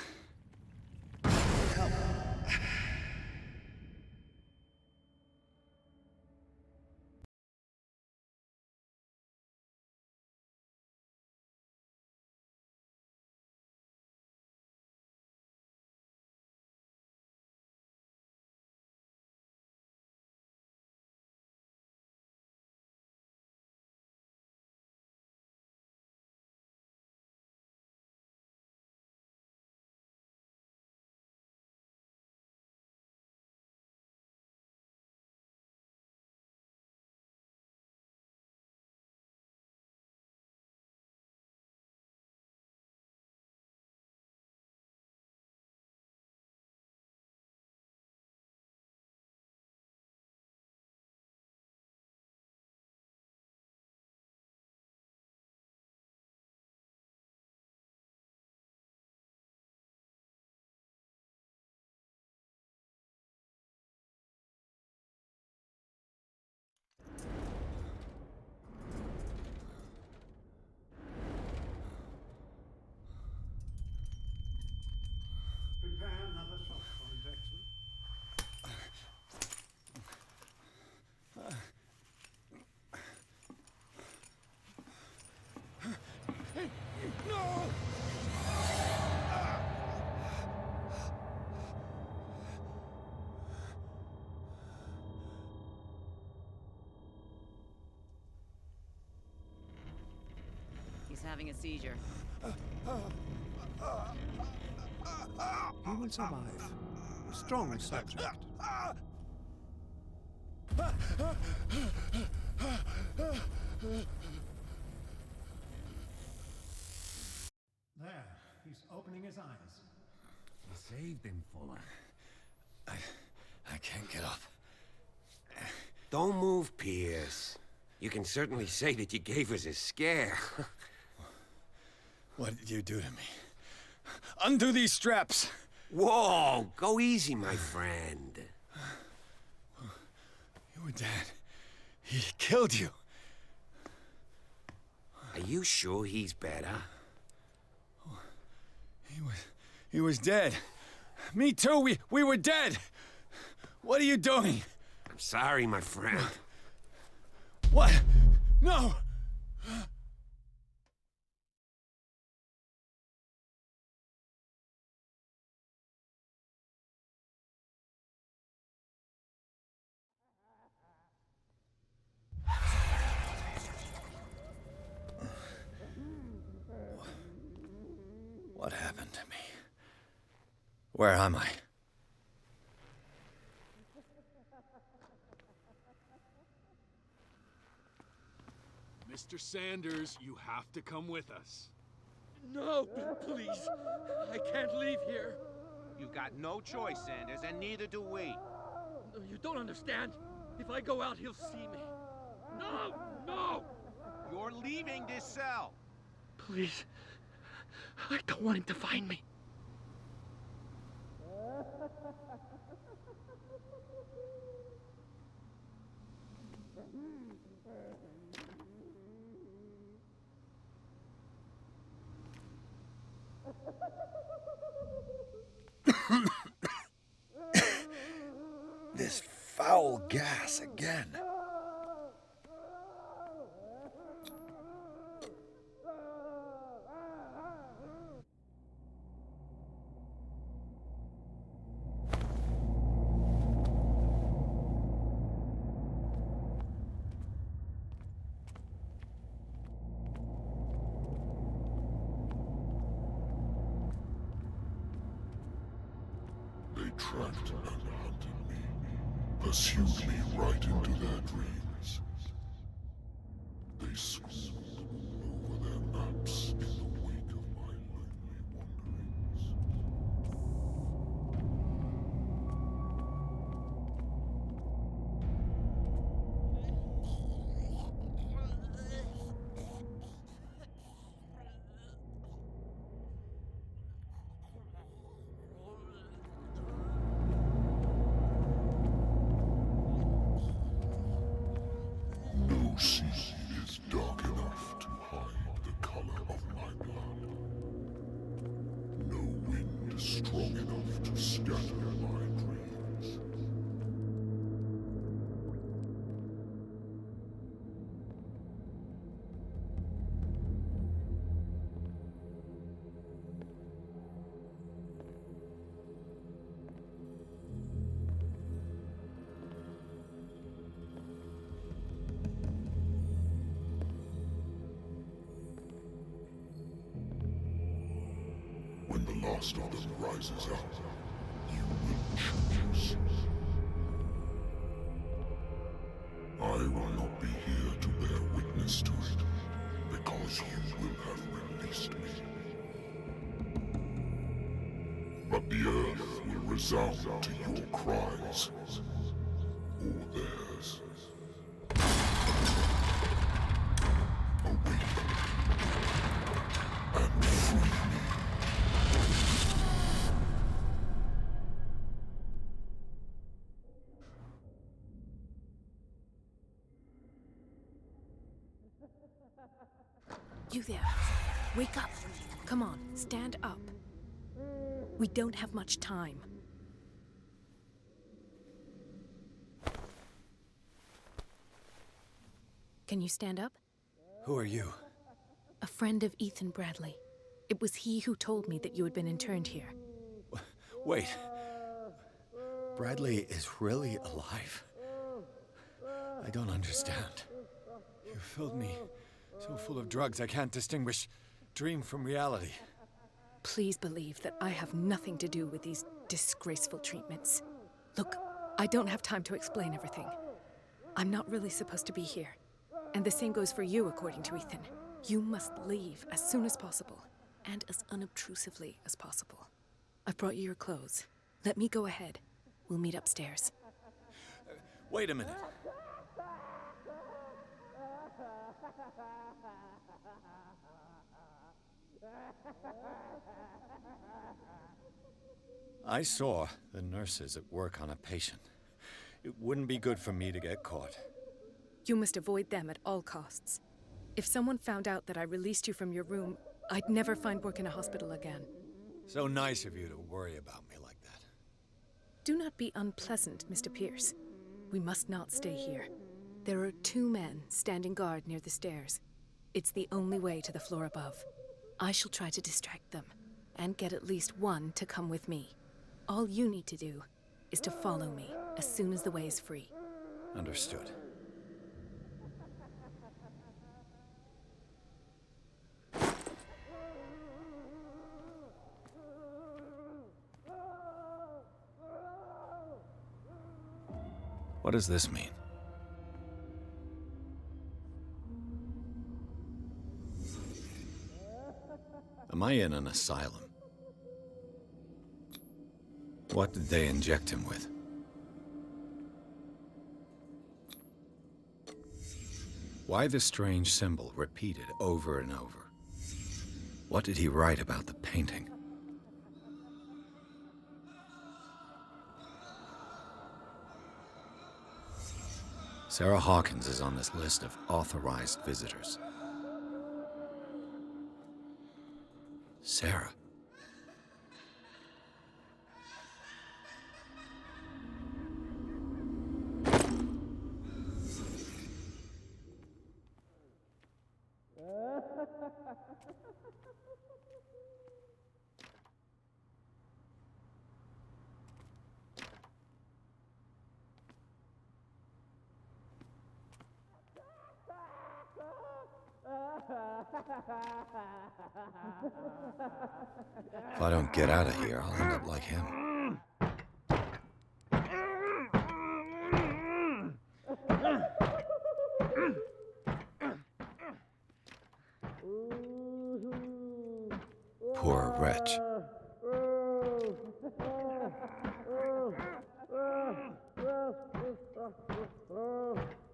having a seizure. He will survive. A strong subject. There, he's opening his eyes. You saved him, Fuller. I can't get up. Don't move, Pierce. You can certainly say that you gave us a scare. What did you do to me? Undo these straps! Whoa! Go easy, my friend. You were dead. He killed you. Are you sure he's better? He was dead. Me too, we were dead! What are you doing? I'm sorry, my friend. What? No! What happened to me? Where am I? Mr. Sanders, you have to come with us. No, please. I can't leave here. You've got no choice, Sanders, and neither do we. No, you don't understand. If I go out, he'll see me. No! No! You're leaving this cell. Please. I don't want him to find me. This foul gas again. They tracked and hunted me, pursued me right into their dreams. They scribbled over their maps in the wake of my lonely wanderings. No sea is dark enough to hide the color of my blood. No wind strong enough to scatter my dreams. When the last of them rises up, you will choose. I will not be here to bear witness to it, because you will have released me. But the earth will resound to your cries, or theirs. Awake and free me. You there. Wake up. Come on, stand up. We don't have much time. Can you stand up? Who are you? A friend of Ethan Bradley. It was he who told me that you had been interned here. Wait. Bradley is really alive? I don't understand. You filled me So full of drugs I can't distinguish dream from reality. Please believe that I have nothing to do with these disgraceful treatments. Look, I don't have time to explain everything. I'm not really supposed to be here. And the same goes for you, according to Ethan. You must leave as soon as possible, and as unobtrusively as possible. I've brought you your clothes. Let me go ahead. We'll meet upstairs. Wait a minute. I saw the nurses at work on a patient. It wouldn't be good for me to get caught. You must avoid them at all costs. If someone found out that I released you from your room, I'd never find work in a hospital again. So nice of you to worry about me like that. Do not be unpleasant, Mr. Pierce. We must not stay here. There are 2 men standing guard near the stairs. It's the only way to the floor above. I shall try to distract them, and get at least one to come with me. All you need to do is to follow me as soon as the way is free. Understood. What does this mean? Am I in an asylum? What did they inject him with? Why the strange symbol repeated over and over? What did he write about the painting? Sarah Hawkins is on this list of authorized visitors. Sarah. If I don't get out of here, I'll end up like him. Poor wretch.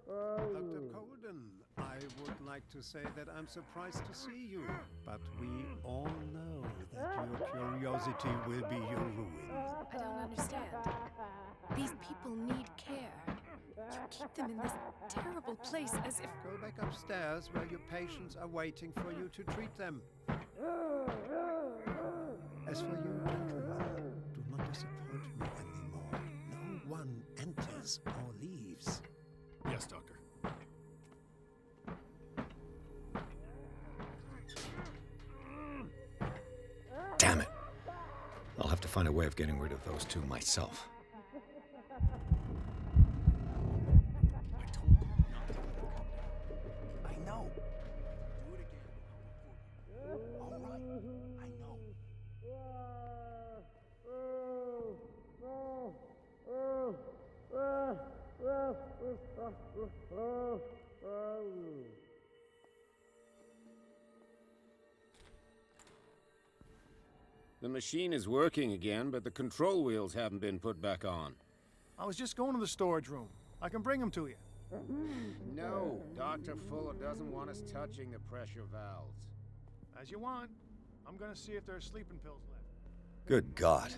Dr. Colden, I would like to say that I'm surprised to see you, but we all know that your curiosity will be your ruin. I don't understand. These people need care. You keep them in this terrible place as if... Go back upstairs where your patients are waiting for you to treat them. As for you, gentlemen, do not disappoint me anymore. No one enters or leaves. Yes, Doctor. Damn it. I'll have to find a way of getting rid of those 2 myself. I know. Do it again. All right. I know. The machine is working again, but the control wheels haven't been put back on. I was just going to the storage room. I can bring them to you. No, Dr. Fuller doesn't want us touching the pressure valves. As you want. I'm gonna see if there are sleeping pills left. Good God.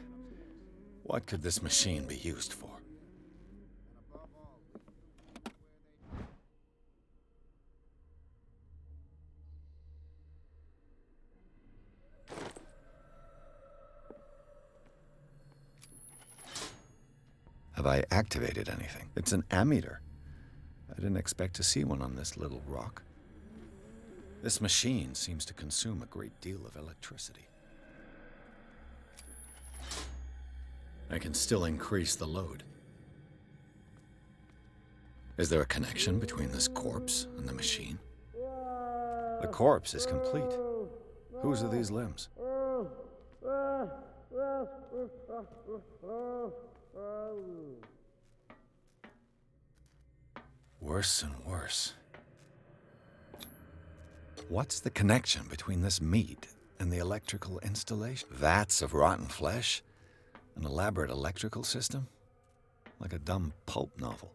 What could this machine be used for? Have I activated anything? It's an ammeter. I didn't expect to see one on this little rock. This machine seems to consume a great deal of electricity. I can still increase the load. Is there a connection between this corpse and the machine? The corpse is complete. Whose are these limbs? Worse and worse. What's the connection between this meat and the electrical installation? Vats of rotten flesh? An elaborate electrical system? Like a dumb pulp novel.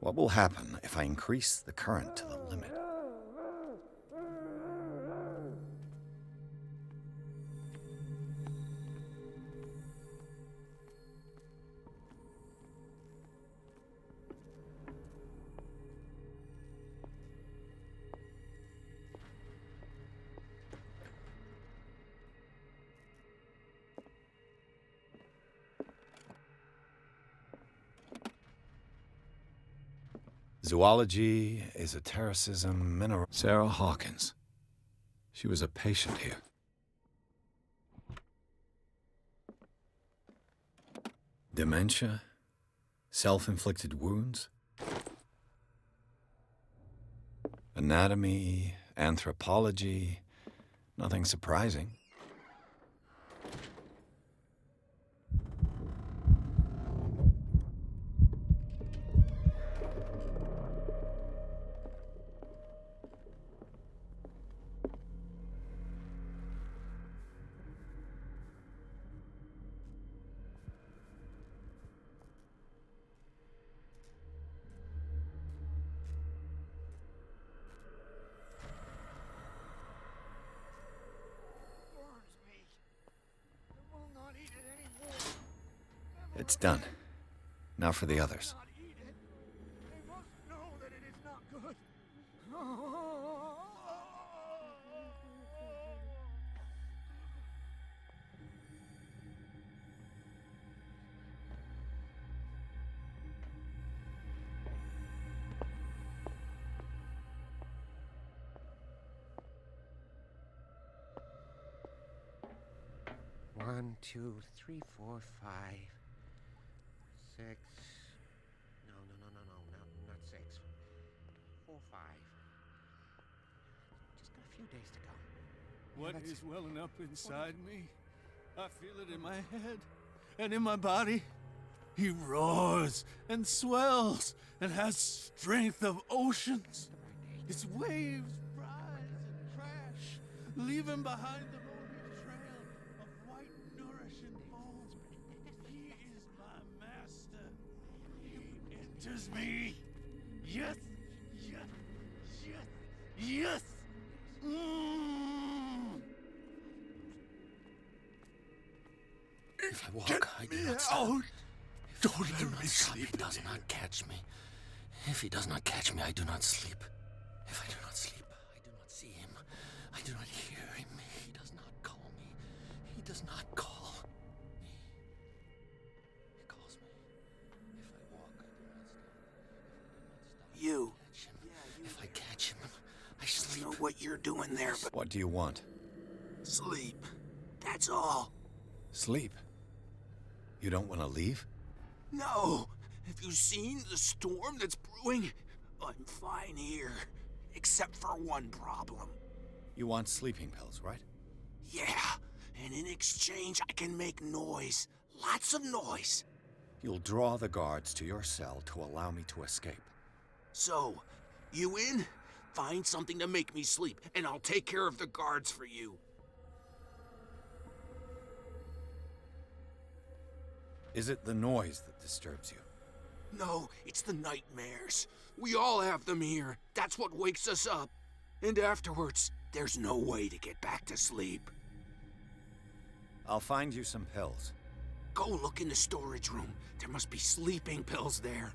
What will happen if I increase the current to the limit? Zoology, esotericism, mineral... Sarah Hawkins. She was a patient here. Dementia? Self-inflicted wounds? Anatomy, anthropology, nothing surprising. It's done. Now for the others. One, two, three, four, 5, 6. No, not 6. 4, 5. Just got a few days to go. What is welling up inside me? I feel it in my head and in my body. He roars and swells and has strength of oceans. His waves rise and crash, leaving behind the lonely trail of white, nourishing bones. He is my master. He enters me. Yes, yes, yes, yes. If I walk, I do not stop. Don't let me sleep. He does not catch me. If he does not catch me, I do not sleep. If I do not sleep, I do not see him. I do not hear him. He does not call me. He does not call me. He calls me. If I walk, I do not stop. If I do not stop, If I catch him, I sleep. I know what you're doing there, but... What do you want? Sleep. That's all. Sleep? You don't want to leave? No. Have you seen the storm that's brewing? I'm fine here. Except for one problem. You want sleeping pills, right? Yeah. And in exchange, I can make noise. Lots of noise. You'll draw the guards to your cell to allow me to escape. So, you in? Find something to make me sleep, and I'll take care of the guards for you. Is it the noise that disturbs you? No, it's the nightmares. We all have them here. That's what wakes us up. And afterwards, there's no way to get back to sleep. I'll find you some pills. Go look in the storage room. There must be sleeping pills there.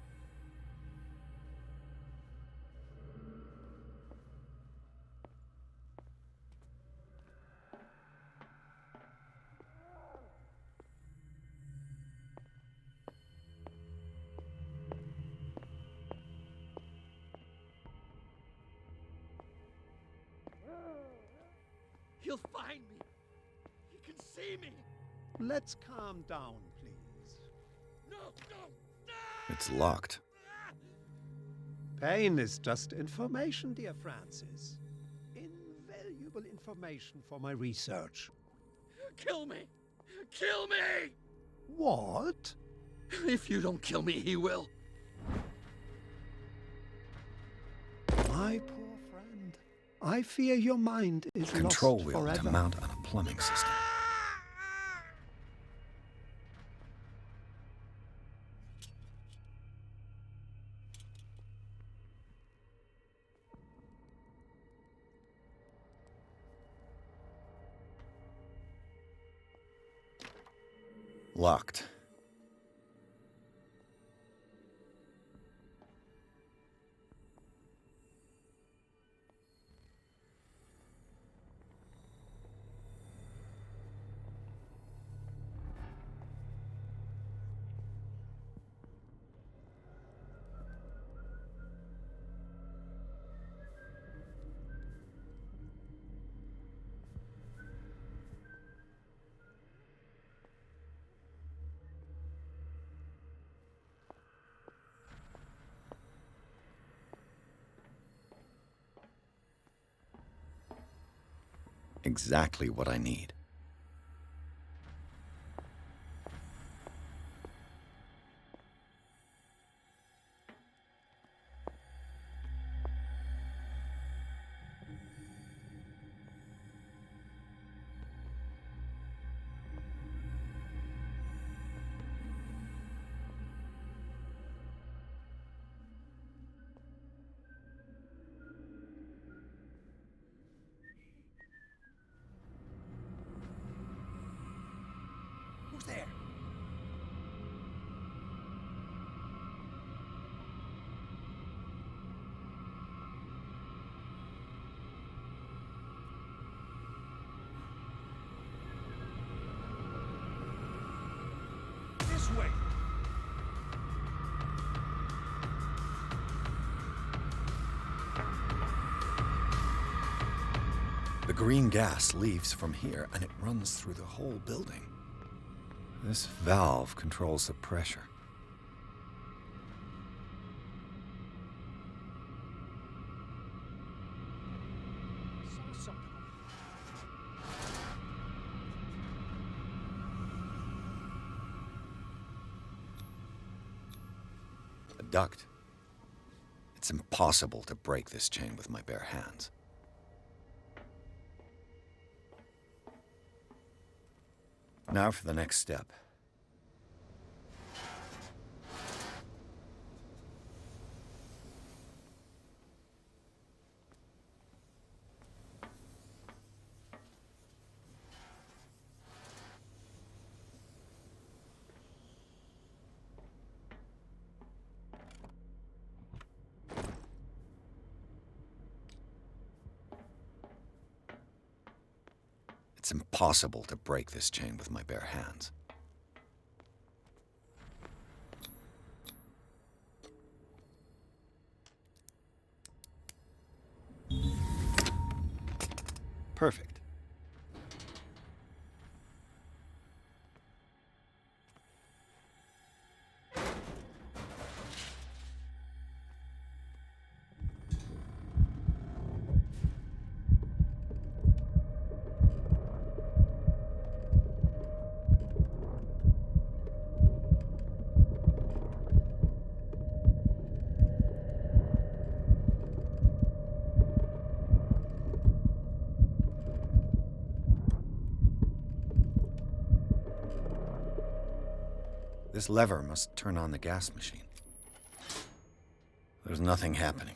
He'll find me. He can see me. Let's calm down, please. No. It's locked. Pain is just information, dear Francis. Invaluable information for my research. Kill me! Kill me! What? If you don't kill me, he will. My poor friend, I fear your mind is Control lost wheel forever. to mount on a plumbing system. Locked. Exactly what I need. Who's there? This way. The green gas leaves from here and it runs through the whole building. This valve controls the pressure. I saw something. A duct. It's impossible to break this chain with my bare hands. Now for the next step. It's impossible to break this chain with my bare hands. Perfect. This lever must turn on the gas machine. There's nothing happening.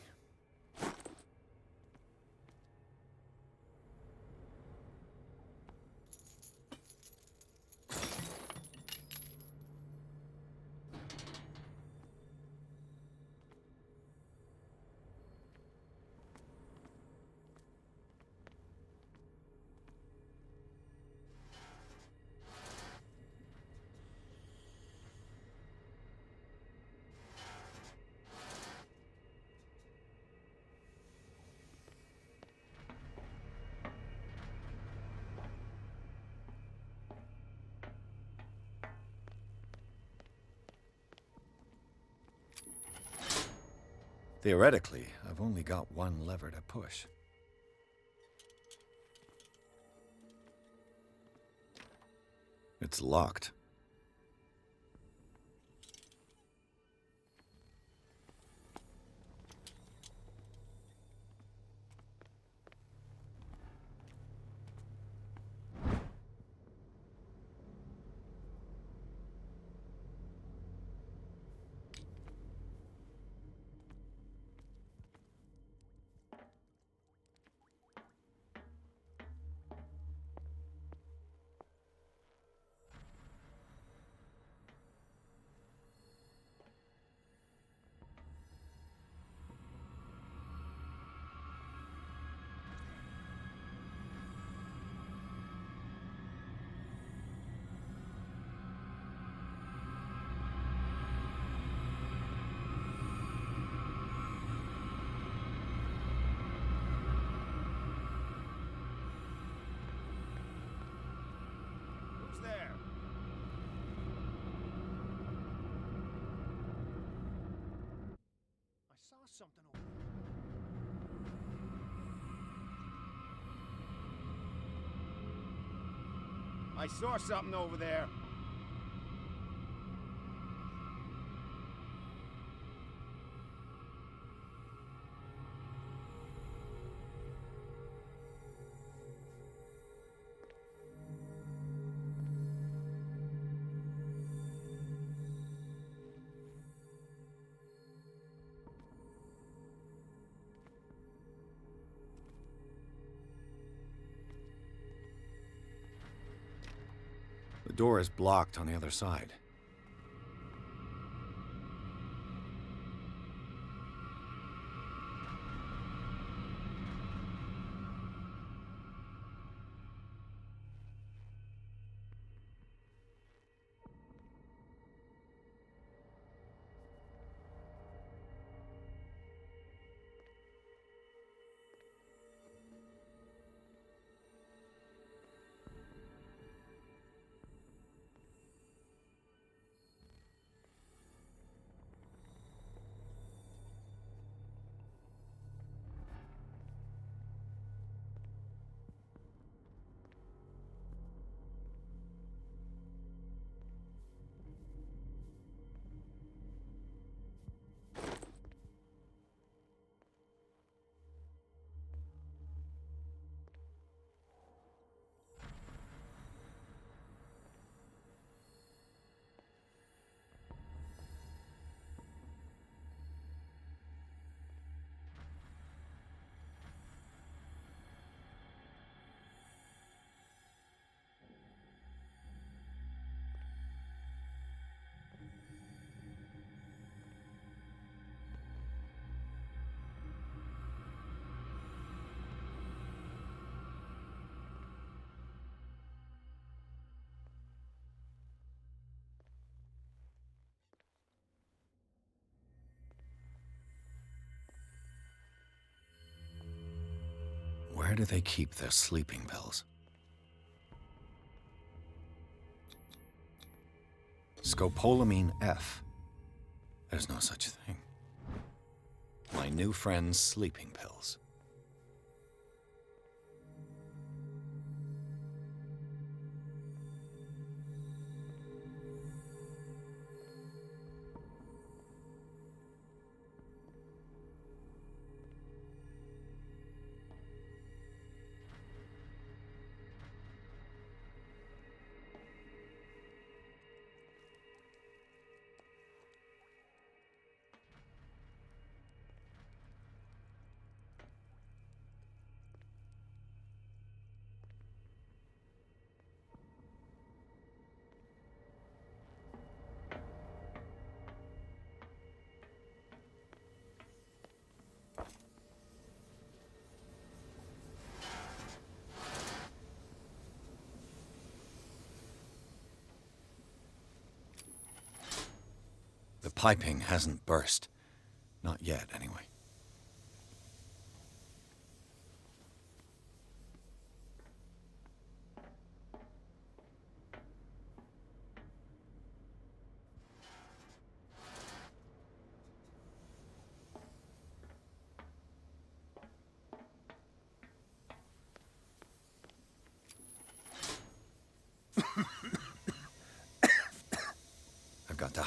Theoretically, I've only got one lever to push. It's locked. Who's there? I saw something over there. I saw something over there. The door is blocked on the other side. Where do they keep their sleeping pills? Scopolamine F. There's no such thing. My new friend's sleeping pills. The piping hasn't burst. Not yet, anyway.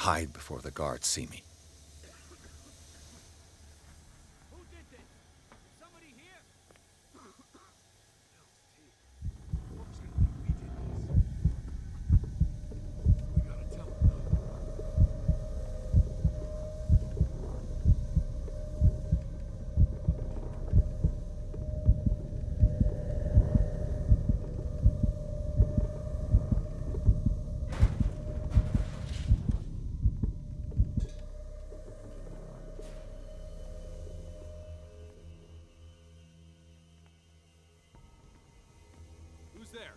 hide before the guards see me. Who did this? Somebody here? We gotta tell him. Who's there?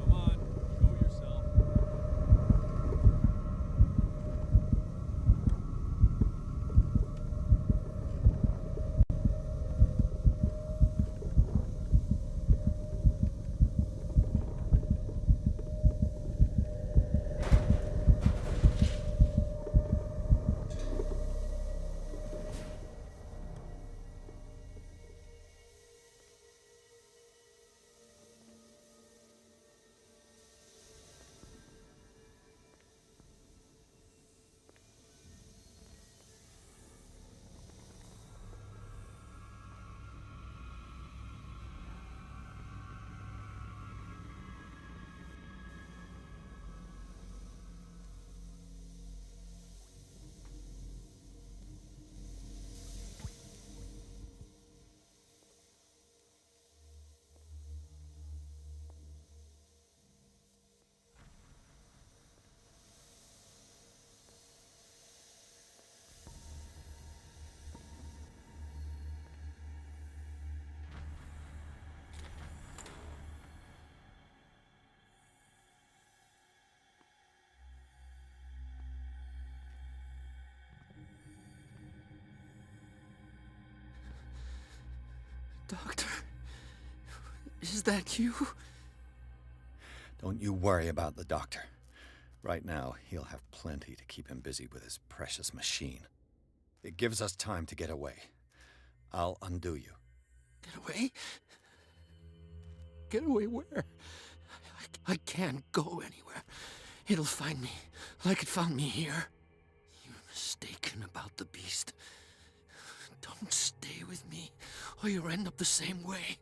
Come on, show yourself. Doctor, is that you? Don't you worry about the doctor. Right now, he'll have plenty to keep him busy with his precious machine. It gives us time to get away. I'll undo you. Get away? Get away where? I can't go anywhere. It'll find me, like it found me here. You're mistaken about the beast. Don't stay with me, or you'll end up the same way.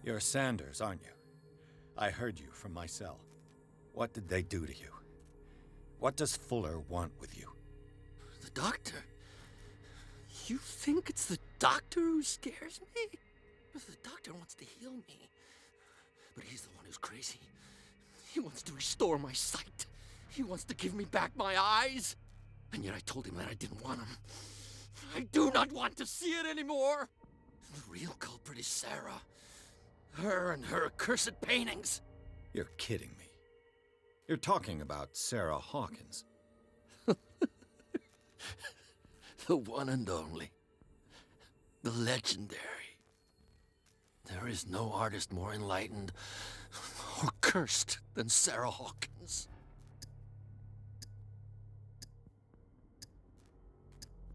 You're Sanders, aren't you? I heard you from my cell. What did they do to you? What does Fuller want with you? The doctor? You think it's the doctor who scares me? The doctor wants to heal me. But he's the one who's crazy. He wants to restore my sight. He wants to give me back my eyes. And yet I told him that I didn't want him. I do not want to see it anymore. The real culprit is Sarah. Her and her accursed paintings. You're kidding me. You're talking about Sarah Hawkins. The one and only. The legendary. There is no artist more enlightened or cursed than Sarah Hawkins.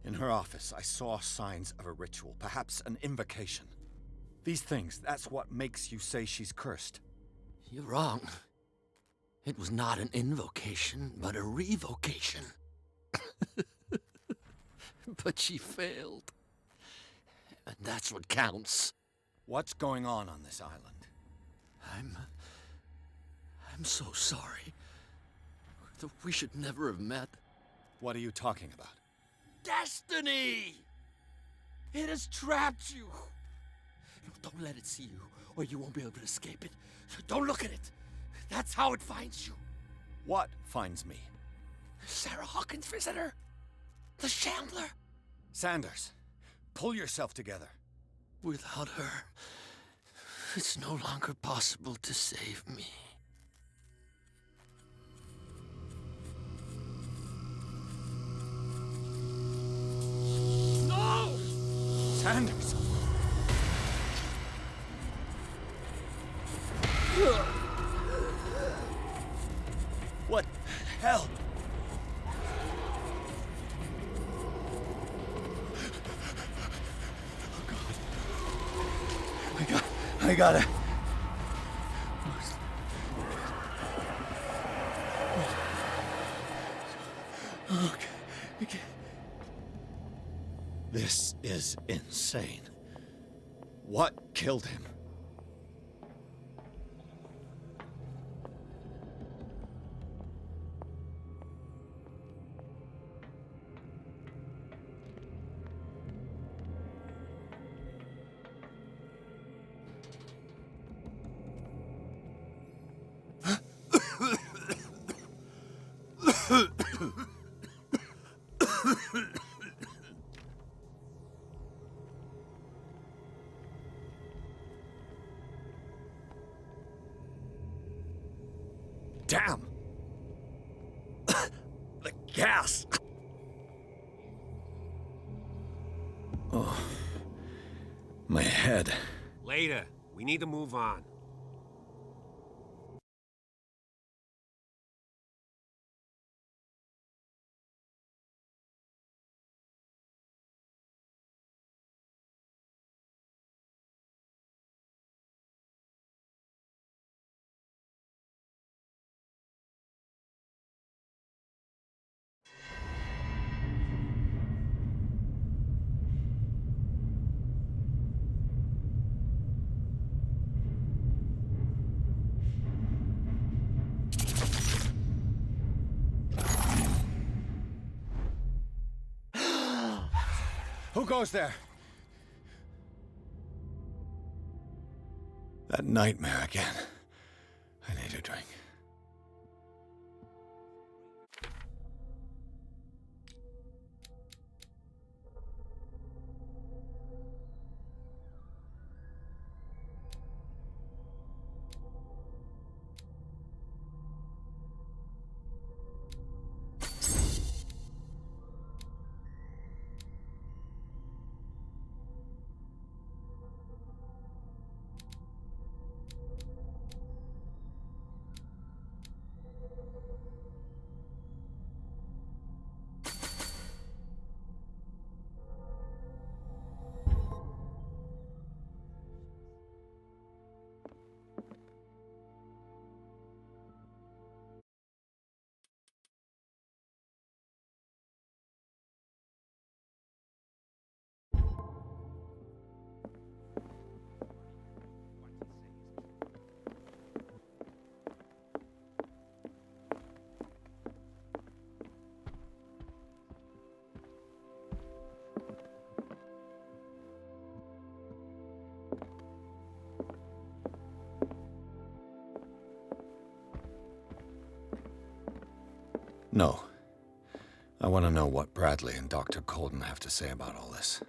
In her office, I saw signs of a ritual, perhaps an invocation. These things, that's what makes you say she's cursed. You're wrong. It was not an invocation, but a revocation. But she failed. And that's what counts. What's going on this island? I'm so sorry. We should never have met. What are you talking about? Destiny! It has trapped you. Don't let it see you, or you won't be able to escape it. Don't look at it. That's how it finds you. What finds me? Sarah Hawkins' visitor. The Shambler. Sanders, pull yourself together. Without her, it's no longer possible to save me. Sanders! What the hell? I gotta... Okay. This is insane. What killed him? Damn! The gas! Oh. My head. Later. We need to move on. Who goes there? That nightmare again. I need a drink. No. I want to know what Bradley and Dr. Colden have to say about all this.